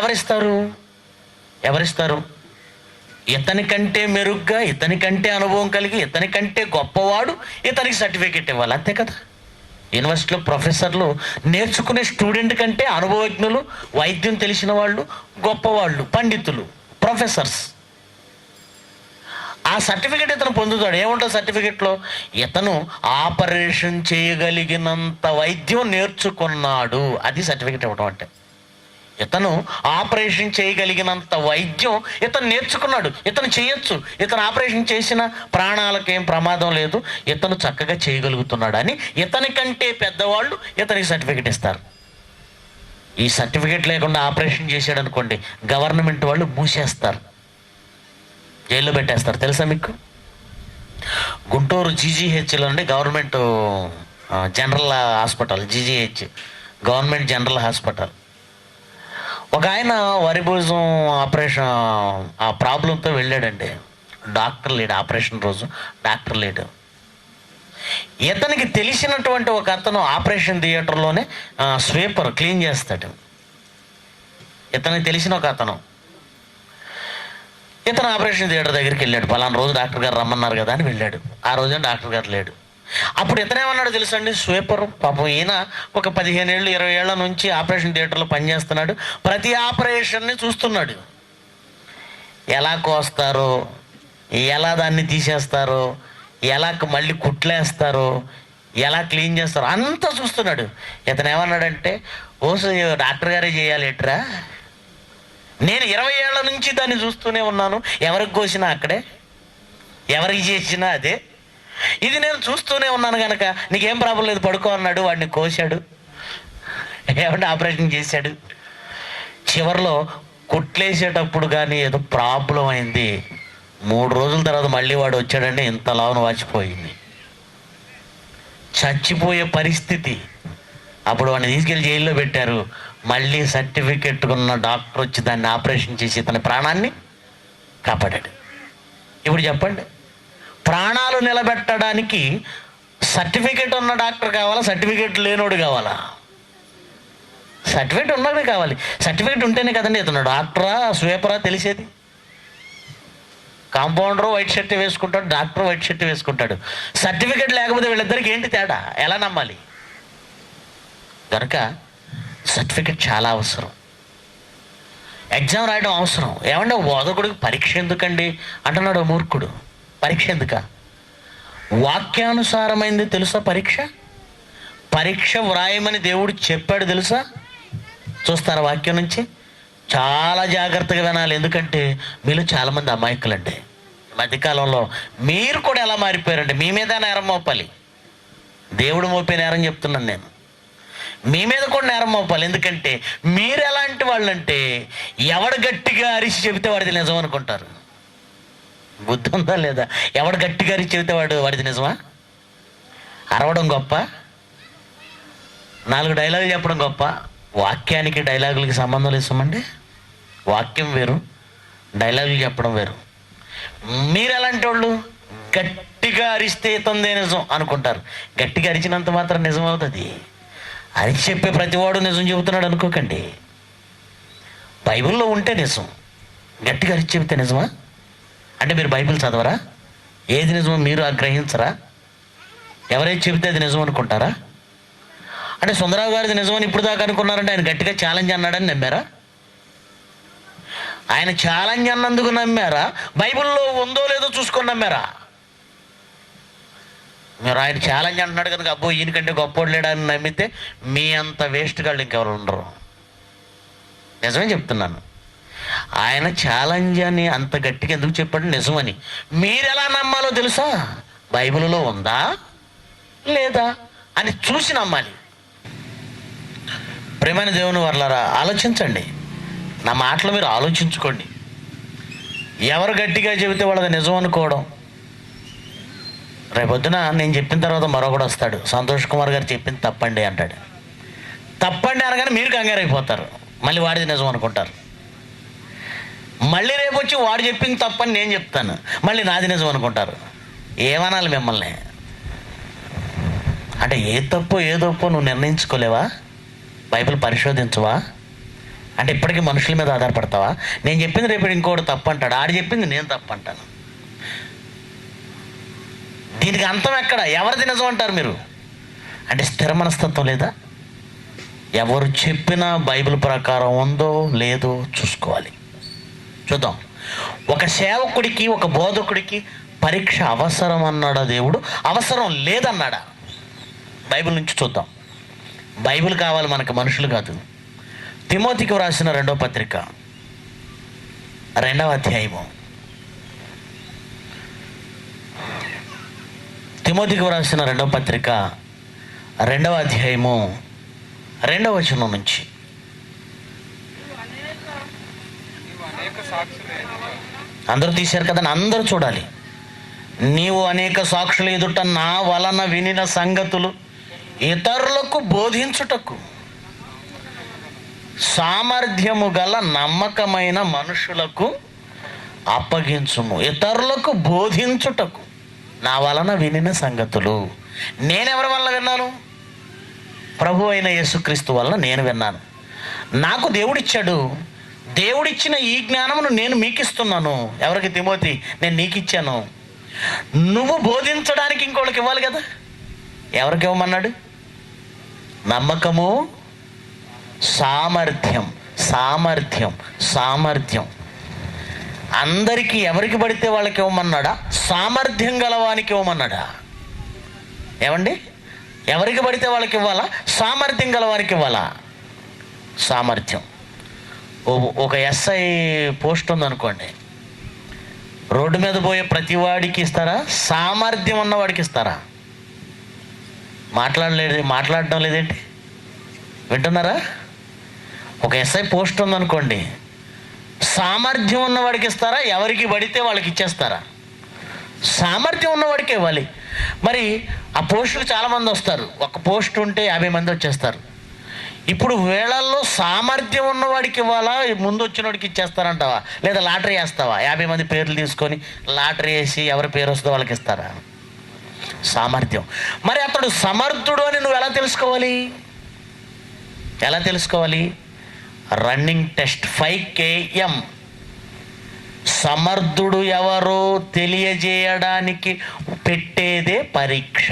ఎవరిస్తారు? ఇతనికంటే మెరుగ్గా, ఇతనికంటే అనుభవం కలిగి, ఇతనికంటే గొప్పవాడు ఇతనికి సర్టిఫికెట్ ఇవ్వాలి, అంతే కదా. యూనివర్సిటీలో ప్రొఫెసర్లు నేర్చుకునే స్టూడెంట్ కంటే అనుభవజ్ఞులు, వైద్యం తెలిసిన వాళ్ళు, గొప్పవాళ్ళు, పండితులు, ప్రొఫెసర్స్. ఆ సర్టిఫికెట్ ఇతను పొందుతాడు. ఏముంటుంది సర్టిఫికెట్లో? ఇతను ఆపరేషన్ చేయగలిగినంత వైద్యం నేర్చుకున్నాడు, అది సర్టిఫికెట్ ఇవ్వడం అంటే. ఇతను ఆపరేషన్ చేయగలిగినంత వైద్యం ఇతను నేర్చుకున్నాడు, ఇతను చేయొచ్చు, ఇతను ఆపరేషన్ చేసిన ప్రాణాలకేం ప్రమాదం లేదు, ఇతను చక్కగా చేయగలుగుతున్నాడు అని ఇతని కంటే పెద్దవాళ్ళు ఇతనికి సర్టిఫికెట్ ఇస్తారు. ఈ సర్టిఫికెట్ లేకుండా ఆపరేషన్ చేశాడు అనుకోండి, గవర్నమెంట్ వాళ్ళు మూసేస్తారు, జైల్లో పెట్టేస్తారు. తెలుసా మీకు? గుంటూరు జీజీహెచ్లో అండి, government general hospital, GGH government general hospital. ఒక ఆయన వరి భోజనం ఆపరేషన్ ఆ ప్రాబ్లంతో వెళ్ళాడండి. డాక్టర్ లేడు, ఆపరేషన్ రోజు డాక్టర్ లేడు. ఇతనికి తెలిసినటువంటి ఒక అతను ఆపరేషన్ థియేటర్లోనే స్వీపర్ క్లీన్ చేస్తాడు. ఇతనికి తెలిసిన ఒక అతను, ఇతను ఆపరేషన్ థియేటర్ దగ్గరికి వెళ్ళాడు. పలానా రోజు డాక్టర్ గారు రమ్మన్నారు కదా అని వెళ్ళాడు. ఆ రోజు డాక్టర్ గారు లేడు. అప్పుడు ఇతనేమన్నాడు తెలుసండి, స్వీపర్ పాపం ఈయన ఒక 15 ఏళ్ళు 20 ఏళ్ల నుంచి ఆపరేషన్ థియేటర్లో పనిచేస్తున్నాడు. ప్రతి ఆపరేషన్ని చూస్తున్నాడు. ఎలా కోస్తారో, ఎలా దాన్ని తీసేస్తారో, ఎలా మళ్ళీ కుట్లేస్తారో, ఎలా క్లీన్ చేస్తారో అంతా చూస్తున్నాడు. ఇతను ఏమన్నాడంటే, డాక్టర్ గారే చేయాలి ఎట్రా, నేను 20 ఏళ్ల నుంచి దాన్ని చూస్తూనే ఉన్నాను, ఎవరికి కోసినా అక్కడే, ఎవరికి చేసినా అదే, ఇది నేను చూస్తూనే ఉన్నాను కనుక నీకేం ప్రాబ్లం లేదు పడుకో అన్నాడు. వాడిని కోశాడు, ఏమంటే ఆపరేషన్ చేశాడు. చివరిలో కుట్లేసేటప్పుడు కానీ ఏదో ప్రాబ్లం అయింది. 3 రోజుల తర్వాత మళ్ళీ వాడు వచ్చాడండి, ఇంత లావును వాచిపోయింది, చచ్చిపోయే పరిస్థితి. అప్పుడు వాడిని తీసుకెళ్ళి జైల్లో పెట్టారు. మళ్ళీ సర్టిఫికెట్ ఉన్న డాక్టర్ వచ్చి దాన్ని ఆపరేషన్ చేసి తన ప్రాణాన్ని కాపాడాడు. ఇప్పుడు చెప్పండి, ప్రాణాలు నిలబెట్టడానికి సర్టిఫికెట్ ఉన్న డాక్టర్ కావాలా, సర్టిఫికెట్ లేనోడు కావాలా? సర్టిఫికెట్ ఉన్నది కావాలి. సర్టిఫికెట్ ఉంటేనే కదండి ఇతను డాక్టరా స్వీపరా తెలిసేది. కాంపౌండరు వైట్ షర్ట్ వేసుకుంటాడు, డాక్టర్ వైట్ షర్ట్ వేసుకుంటాడు. సర్టిఫికెట్ లేకపోతే వీళ్ళిద్దరికి ఏంటి తేడా? ఎలా నమ్మాలి? కనుక సర్టిఫికెట్ చాలా అవసరం. ఎగ్జామ్ రాయడం అవసరం. ఏమంటే బోధకుడికి పరీక్ష ఎందుకండి అంటున్నాడు మూర్ఖుడు. పరీక్ష ఎందుక? వాక్యానుసారమైంది తెలుసా పరీక్ష? పరీక్ష వ్రాయమని దేవుడు చెప్పాడు తెలుసా? చూస్తారా వాక్యం నుంచి? చాలా జాగ్రత్తగా వినాలి, ఎందుకంటే మీలో చాలామంది అమాయకులండి. మధ్యకాలంలో మీరు కూడా ఎలా మారిపోయారంటే మీ మీద నేరం మోపాలి. దేవుడు మోపే నేరం చెప్తున్నాను నేను, మీ మీద కూడా నేరం మోపాలి. ఎందుకంటే మీరు ఎలాంటి వాళ్ళంటే ఎవడు గట్టిగా అరిచి చెబితే వాడిది నిజం అనుకుంటారు. బుద్ధి ఉందా లేదా? ఎవడు గట్టిగా అరిచి చెబితే వాడిది నిజమా? అరవడం గొప్ప, 4 డైలాగులు చెప్పడం గొప్ప. వాక్యానికి డైలాగులకి సంబంధం లేసమండి. వాక్యం వేరు, డైలాగులు చెప్పడం వేరు. మీరు ఎలాంటి వాళ్ళు? గట్టిగా అరిస్తే తందే నిజం అనుకుంటారు. గట్టిగా అరిచినంత మాత్రం నిజం అవుతుంది? అరిచి చెప్పే ప్రతివాడు నిజం చెబుతున్నాడు అనుకోకండి. బైబిల్లో ఉంటే నిజం, గట్టిగా అరిచి చెబితే నిజమా? అంటే మీరు బైబిల్ చదవరా? ఏది నిజమో మీరు గ్రహించరా? ఎవరైతే చెబితే అది నిజం అనుకుంటారా? అంటే సుందరరావు గారిది నిజమని ఇప్పుడు దాకా అనుకున్నారంటే ఆయన గట్టిగా ఛాలెంజ్ అన్నాడని నమ్మారా? ఆయన ఛాలెంజ్ అన్నందుకు నమ్మారా? బైబిల్లో ఉందో లేదో చూసుకొని నమ్మారా? మీరు ఆయన ఛాలెంజ్ అంటున్నాడు కనుక అబ్బో ఈయనకంటే గొప్పోడు లేడని నమ్మితే మీ అంత వేస్ట్ గాళ్ళు ఇంకెవరు ఉండరు. నిజమే చెప్తున్నాను. ఆయన ఛాలెంజ్ అని అంత గట్టిగా ఎందుకు చెప్పాడు? నిజమని. మీరు ఎలా నమ్మాలో తెలుసా? బైబిల్లో ఉందా లేదా అని చూసి నమ్మాలి. ప్రేమైన దేవుని వర్లారా, ఆలోచించండి. నా మాటలు మీరు ఆలోచించుకోండి. ఎవరు గట్టిగా చెబితే వాళ్ళది నిజం అనుకోవడం. రేపొద్దున నేను చెప్పిన తర్వాత మరొకడు వస్తాడు, సంతోష్ కుమార్ గారు చెప్పింది తప్పండి అంటాడు. తప్పండి అనగానే మీరు కంగారు అయిపోతారు, మళ్ళీ వాడిది నిజం అనుకుంటారు. మళ్ళీ రేపు వచ్చి వాడు చెప్పింది తప్పని నేను చెప్తాను, మళ్ళీ నాది నిజం అనుకుంటారు. ఏమనాలి మిమ్మల్ని? అంటే ఏ తప్పో ఏ తప్పో నువ్వు నిర్ణయించుకోలేవా? బైబిల్ పరిశోధించవా? అంటే ఇప్పటికీ మనుషుల మీద ఆధారపడతావా? నేను చెప్పింది రేపు ఇంకోటి తప్పు అంటాడు, ఆడు చెప్పింది నేను తప్పు అంటాను. దీనికి అంతం ఎక్కడ? ఎవరిది నిజం అంటారు మీరు? అంటే స్థిర మనస్తత్వం లేదా? ఎవరు చెప్పినా బైబిల్ ప్రకారం ఉందో లేదో చూసుకోవాలి. చూద్దాం. ఒక సేవకుడికి, ఒక బోధకుడికి పరీక్ష అవసరం అన్నాడా దేవుడు? అవసరం లేదన్నాడా? బైబిల్ నుంచి చూద్దాం. బైబిల్ కావాలి మనకు, మనుషులు కాదు. తిమోతికి వ్రాసిన 2వ పత్రిక 2వ అధ్యాయము. తిమోతికి వ్రాసిన 2వ పత్రిక 2వ అధ్యాయము 2వ వచనం నుంచి. అందరూ తీశారు కదా, అందరూ చూడాలి. నీవు అనేక సాక్షుల ఎదుట నా వలన వినిన సంగతులు ఇతరులకు బోధించుటకు సామర్థ్యము గల నమ్మకమైన మనుషులకు అప్పగించుము. ఇతరులకు బోధించుటకు నా వలన వినిన సంగతులు. నేనెవరి వల్ల విన్నాను? ప్రభు అయిన యేసుక్రీస్తు వలన నేను విన్నాను. నాకు దేవుడిచ్చాడు. దేవుడిచ్చిన ఈ జ్ఞానమును నేను మీకు ఇస్తున్నాను. ఎవరికి? తిమోతి, నేను నీకు ఇచ్చాను. నువ్వు బోధించడానికి ఇంకోళ్ళకి ఇవ్వాలి కదా. ఎవరికి ఇవ్వమన్నాడు? నమ్మకము, సామర్థ్యం. సామర్థ్యం సామర్థ్యం అందరికీ ఎవరికి పడితే వాళ్ళకి ఇవ్వమన్నాడా? సామర్థ్యం గలవానికి ఇవ్వమన్నాడా? ఏమండి? ఎవరికి పడితే వాళ్ళకి ఇవ్వాలా? సామర్థ్యం గలవానికి ఇవ్వాలా? సామర్థ్యం. ఒక ఎస్ఐ పోస్ట్ ఉందనుకోండి, రోడ్డు మీద పోయే ప్రతి వాడికి ఇస్తారా? సామర్థ్యం ఉన్నవాడికి ఇస్తారా? మాట్లాడడం లేదేంటి? వింటున్నారా? ఒక ఎస్ఐ పోస్ట్ ఉందనుకోండి, సామర్థ్యం ఉన్నవాడికి ఇస్తారా? ఎవరికి పడితే వాళ్ళకి ఇచ్చేస్తారా? సామర్థ్యం ఉన్నవాడికి ఇవ్వాలి. మరి ఆ పోస్టులు చాలామంది వస్తారు. ఒక పోస్ట్ ఉంటే 50 మంది వచ్చేస్తారు. ఇప్పుడు వేళల్లో సామర్థ్యం ఉన్నవాడికి ఇవ్వాలా, ముందు వచ్చినవాడికి ఇచ్చేస్తారంటావా? లేదా లాటరీ వేస్తావా? 50 మంది పేర్లు తీసుకొని లాటరీ వేసి ఎవరి పేరు వస్తుందో వాళ్ళకి ఇస్తారా? సామర్థ్యం. మరి అతడు సమర్థుడు అని నువ్వు ఎలా తెలుసుకోవాలి? ఎలా తెలుసుకోవాలి? Running test 5 km. సమర్థుడు ఎవరో తెలియజేయడానికి పెట్టేదే పరీక్ష.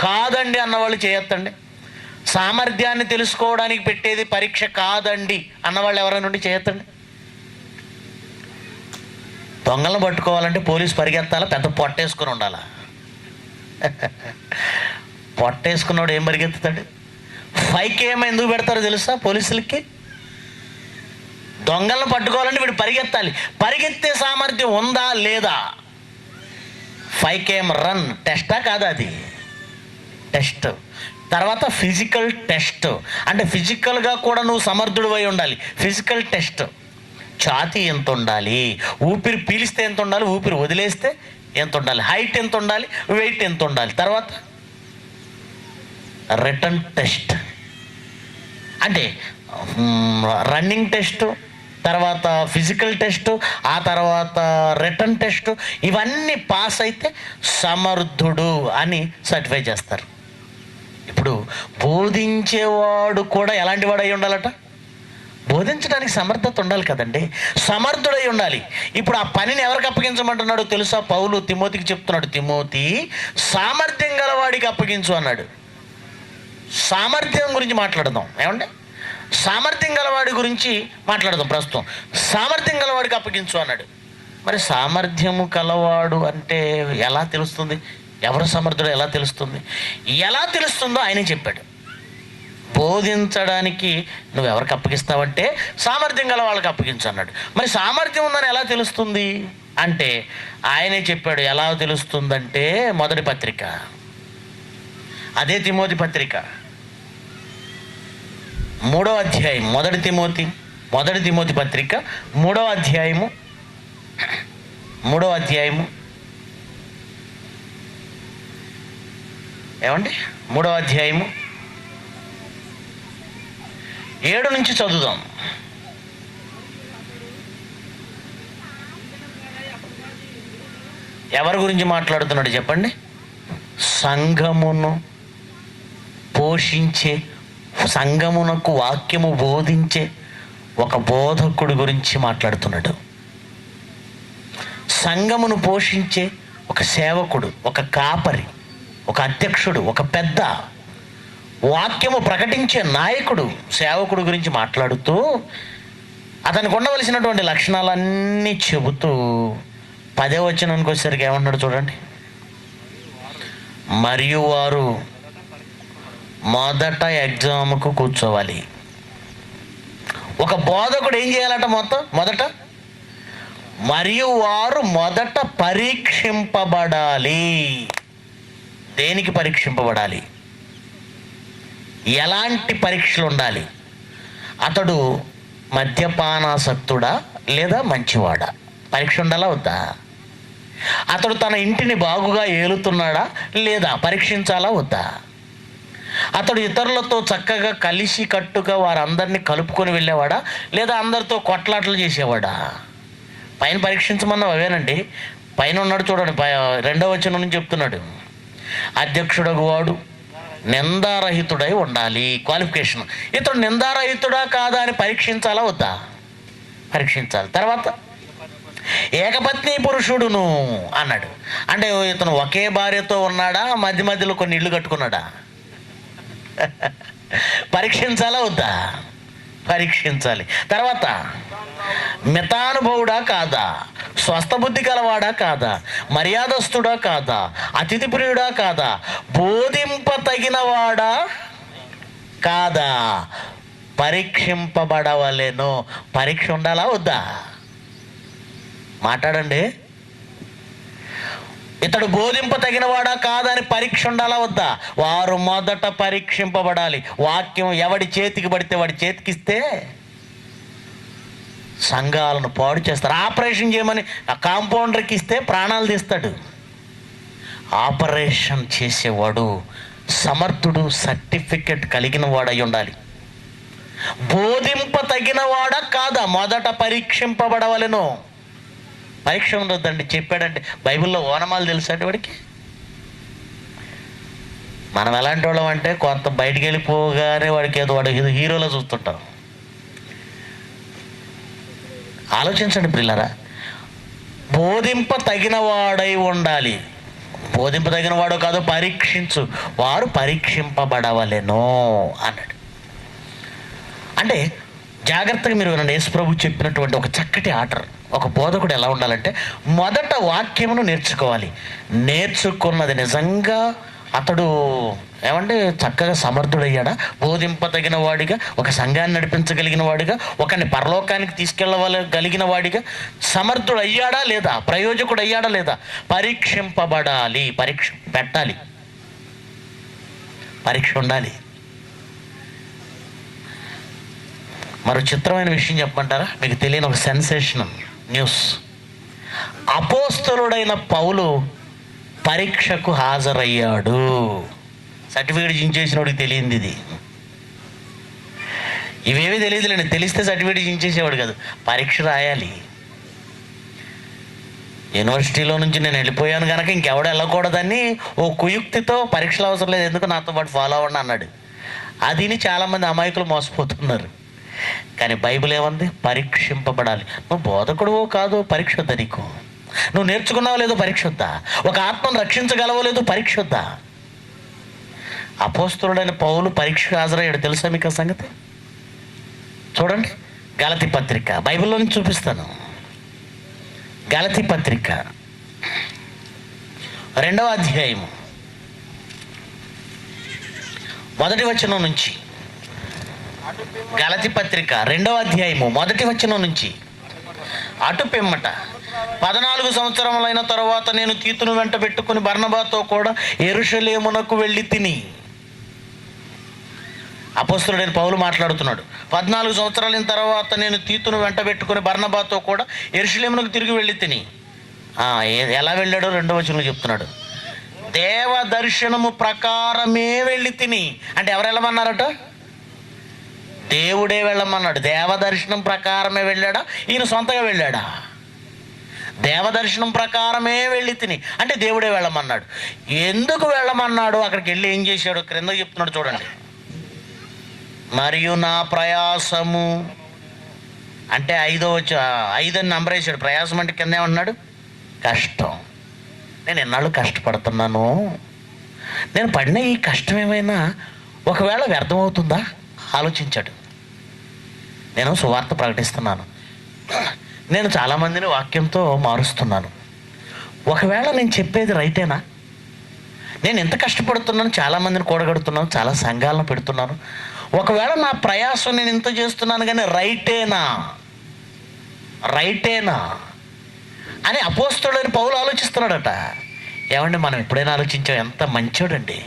కాదండి అన్నవాళ్ళు చేయొద్దండి. సామర్థ్యాన్ని తెలుసుకోవడానికి పెట్టేది పరీక్ష కాదండి అన్నవాళ్ళు ఎవరైనా నుండి చేయొద్దండి. దొంగలను పట్టుకోవాలంటే పోలీసు పరిగెత్తాలా, పెద్ద పొట్టేసుకుని ఉండాలా? పొట్టేసుకున్నాడు ఏం పరిగెత్తుతాడు? 5 km ఎందుకు పెడతారో తెలుసా పోలీసులకి? దొంగలను పట్టుకోవాలంటే వీడు పరిగెత్తాలి. పరిగెత్తే సామర్థ్యం ఉందా లేదా? 5 km రన్ టెస్టా కాదా? అది టెస్ట్. తర్వాత ఫిజికల్ టెస్ట్, అంటే ఫిజికల్గా కూడా నువ్వు సమర్థుడు అయి ఉండాలి. ఫిజికల్ టెస్ట్, ఛాతీ ఎంత ఉండాలి, ఊపిరి పీలిస్తే ఎంత ఉండాలి, ఊపిరి వదిలేస్తే ఎంత ఉండాలి, హైట్ ఎంత ఉండాలి, వెయిట్ ఎంత ఉండాలి. తర్వాత రిటర్న్ టెస్ట్, అంటే రన్నింగ్ టెస్ట్, తర్వాత ఫిజికల్ టెస్ట్, ఆ తర్వాత రిటర్న్ టెస్ట్. ఇవన్నీ పాస్ అయితే సమర్థుడు అని సర్టిఫై చేస్తారు. ఇప్పుడు బోధించేవాడు కూడా ఎలాంటి వాడు అయి ఉండాలట? బోధించడానికి సమర్థత ఉండాలి కదండి, సమర్థుడై ఉండాలి. ఇప్పుడు ఆ పనిని ఎవరికి అప్పగించమంటున్నాడు తెలుసా? పౌలు తిమోతికి చెప్తున్నాడు, తిమోతి సామర్థ్యం గలవాడికి అప్పగించు అన్నాడు. సామర్థ్యం గురించి మాట్లాడదాం. ఏమంటే సామర్థ్యం గలవాడి గురించి మాట్లాడదాం ప్రస్తుతం. సామర్థ్యం గలవాడికి అప్పగించు అన్నాడు. మరి సామర్థ్యము కలవాడు అంటే ఎలా తెలుస్తుంది? ఎవరు సమర్థుడు ఎలా తెలుస్తుంది? ఎలా తెలుస్తుందో ఆయనే చెప్పాడు. బోధించడానికి నువ్వు ఎవరికి అప్పగిస్తావంటే సామర్థ్యం గల వాళ్ళకి అప్పగించు అన్నాడు. మరి సామర్థ్యం ఉందని ఎలా తెలుస్తుంది అంటే ఆయనే చెప్పాడు. ఎలా తెలుస్తుందంటే మొదటి పత్రిక, అదే తిమోతి పత్రిక 3వ అధ్యాయం, మొదటి తిమోతి పత్రిక 3వ అధ్యాయము, ఏమండి 3వ అధ్యాయము 7 నుంచి చదువుదాం. ఎవరి గురించి మాట్లాడుతున్నాడు చెప్పండి? సంఘమును పోషించే, సంఘమునకు వాక్యము బోధించే ఒక బోధకుడు గురించి మాట్లాడుతున్నాడు. సంఘమును పోషించే ఒక సేవకుడు, ఒక కాపరి, ఒక అధ్యక్షుడు, ఒక పెద్ద, వాక్యము ప్రకటించే నాయకుడు, సేవకుడు గురించి మాట్లాడుతూ అతనికి ఉండవలసినటువంటి లక్షణాలన్నీ చెబుతూ 10వ వచనానికి వచ్చేసరికి ఏమంటున్నాడు చూడండి. మరియు వారు మొదట ఎగ్జామ్కు కూర్చోవాలి. ఒక బోధకుడు ఏం చేయాలట? మొదట మరియు వారు మొదట పరీక్షింపబడాలి. దేనికి పరీక్షింపబడాలి? ఎలాంటి పరీక్షలు ఉండాలి? అతడు మద్యపానాసక్తుడా లేదా మంచివాడా? పరీక్ష ఉండాలా వద్దా? అతడు తన ఇంటిని బాగుగా ఏలుతున్నాడా లేదా? పరీక్షించాలా వద్దా? అతడు ఇతరులతో చక్కగా కలిసి కట్టుగా వారందరినీ కలుపుకొని వెళ్ళేవాడా లేదా అందరితో కొట్లాటలు చేసేవాడా? పైన పరీక్షించమన్నావు అవేనండి. పైన ఉన్నాడు చూడండి, 2వ వచనం నుంచి చెప్తున్నాడు. అధ్యక్షుడగు వాడు నిందారహితుడై ఉండాలి. క్వాలిఫికేషన్, ఇతడు నిందారహితుడా కాదా అని పరీక్షించాలా వద్దా? పరీక్షించాలి. తర్వాత ఏకపత్ని పురుషుడును అన్నాడు. అంటే ఇతను ఒకే భార్యతో ఉన్నాడా, మధ్యలో కొన్ని ఇళ్ళు కట్టుకున్నాడా? పరీక్షించాలా వద్దా? పరీక్షించాలి. తర్వాత మితానుభవుడా కాదా, స్వస్థబుద్ధి కలవాడా కాదా, మర్యాదస్తుడా కాదా, అతిథి ప్రియుడా కాదా, బోధింపతగినవాడా కాదా, పరీక్షింపబడవలెను. పరీక్ష ఉండాలా వద్దా? మాట్లాడండి. ఇతడు బోధింపతగినవాడా కాదని పరీక్ష ఉండాలా వద్దా? వారు మొదట పరీక్షింపబడాలి. వాక్యం ఎవడి చేతికి పడితే వాడి చేతికిస్తే సంఘాలను పాడు చేస్తారు. ఆపరేషన్ చేయమని ఆ కాంపౌండర్కి ఇస్తే ప్రాణాలు తీస్తాడు. ఆపరేషన్ చేసేవాడు సమర్థుడు, సర్టిఫికెట్ కలిగిన వాడై ఉండాలి. బోధింపతగినవాడా కాదా, మొదట పరీక్షింపబడవలెను. పరీక్ష ఉండొద్దండి చెప్పాడంటే. బైబిల్లో ఓనమాలు తెలుసండి వాడికి. మనం ఎలాంటి వాళ్ళం అంటే కొంత బయటికి వెళ్ళిపోగానే వాడికి వాడు హీరోలో చూస్తుంటాం. ఆలోచించండి పిల్లరా, బోధింపతగిన వాడై ఉండాలి. బోధింపదగిన వాడు కాదు, పరీక్షించు, వారు పరీక్షింపబడవలెను అన్నాడు. అంటే జాగ్రత్తగా మీరు వినండి. యేసు ప్రభు చెప్పినటువంటి ఒక చక్కటి ఆర్డర్. ఒక బోధకుడు ఎలా ఉండాలంటే, మొదట వాక్యమును నేర్చుకోవాలి. నేర్చుకున్నది నిజంగా అతడు ఏమంటే చక్కగా సమర్థుడయ్యాడా, బోధింపదగిన వాడిగా, ఒక సంఘాన్ని నడిపించగలిగిన వాడిగా, ఒకరిని పరలోకానికి తీసుకెళ్ళగలిగిన వాడిగా సమర్థుడు అయ్యాడా లేదా, ప్రయోజకుడు అయ్యాడా లేదా, పరీక్షింపబడాలి. పరీక్ష పెట్టాలి, పరీక్ష ఉండాలి. మరో చిత్రమైన విషయం చెప్పమంటారా? మీకు తెలియని ఒక సెన్సేషనల్ న్యూస్. అపోస్తలుడైన పౌలు పరీక్షకు హాజరయ్యాడు. సర్టిఫికేట్ జించేసిన వాడికి తెలియంది ఇది. ఇవేమీ తెలియదులేండి. తెలిస్తే సర్టిఫికేట్ జించేసేవాడు కాదు. పరీక్ష రాయాలి. యూనివర్సిటీలో నుంచి నేను వెళ్ళిపోయాను కనుక ఇంకెవడ వెళ్ళకూడదని ఓ కుయుక్తితో పరీక్షలు అవసరం లేదు, ఎందుకు నాతో పాటు ఫాలో అవ్వండి అన్నాడు. అదిని చాలామంది అమాయకులు మోసపోతున్నారు. కానీ బైబిల్ ఏమంది? పరీక్షింపబడాలి. నువ్వు బోధకుడువో కాదు, పరీక్ష వద్దా నీకు? నువ్వు నేర్చుకున్నావో లేదో పరీక్ష వద్దా? ఒక ఆత్మను రక్షించగలవో లేదో పరీక్ష వద్దా? అపోస్తలుడైన పౌలు పరీక్షకు హాజరయ్యాడు. తెలుసా మీకు ఆ సంగతి? చూడండి, గలతీ పత్రిక, బైబిల్లో నుంచి చూపిస్తాను. గలతీ పత్రిక 2వ అధ్యాయము 1వ వచనం నుంచి. గలతీ పత్రిక 2వ అధ్యాయము 1వ వచనం నుంచి. అటు పిమ్మట 14 సంవత్సరములైన తరువాత నేను తీతును వెంట పెట్టుకుని బర్నబాతో కూడా యెరూషలేమునకు వెళ్ళి తిని. అపోస్తలుడైన పౌలు మాట్లాడుతున్నాడు. 14 సంవత్సరాలైన తర్వాత నేను తీతును వెంట పెట్టుకుని బర్నబాతో కూడా యెరూషలేమునకు తిరిగి వెళ్ళి తిని. ఎలా వెళ్ళాడో 2వ వచనంలో చెప్తున్నాడు. దేవ దర్శనము ప్రకారమే వెళ్ళి తిని. అంటే ఎవరు వెళ్ళమన్నారట? దేవుడే వెళ్ళమన్నాడు. దేవదర్శనం ప్రకారమే వెళ్ళాడా? ఈయన సొంతగా వెళ్ళాడా? దేవదర్శనం ప్రకారమే వెళ్ళి తిని అంటే దేవుడే వెళ్ళమన్నాడు. ఎందుకు వెళ్ళమన్నాడు? అక్కడికి వెళ్ళి ఏం చేశాడు? క్రింద చెప్తున్నాడు చూడండి. మరియు నా ప్రయాసము అంటే 5 అని నంబర్ వేసాడు. ప్రయాసం అంటే కింద ఏమన్నాడు? కష్టం. నేను ఎన్నాళ్ళు కష్టపడుతున్నాను, నేను పడిన ఈ కష్టం ఏమైనా ఒకవేళ వ్యర్థమవుతుందా ఆలోచించాడు. నేను సువార్త ప్రకటిస్తున్నాను, నేను చాలామందిని వాక్యంతో మారుస్తున్నాను, ఒకవేళ నేను చెప్పేది రైటేనా? నేను ఎంత కష్టపడుతున్నాను, చాలామందిని కూడగడుతున్నాను, చాలా సంఘాలను పెడుతున్నాను, ఒకవేళ నా ప్రయాసం నేను ఇంత చేస్తున్నాను కానీ రైటేనా అని అపోస్తలుడైన పౌలు ఆలోచిస్తున్నాడట. ఏమండి, మనం ఎప్పుడైనా ఆలోచించాం? ఎంత మంచోడండి,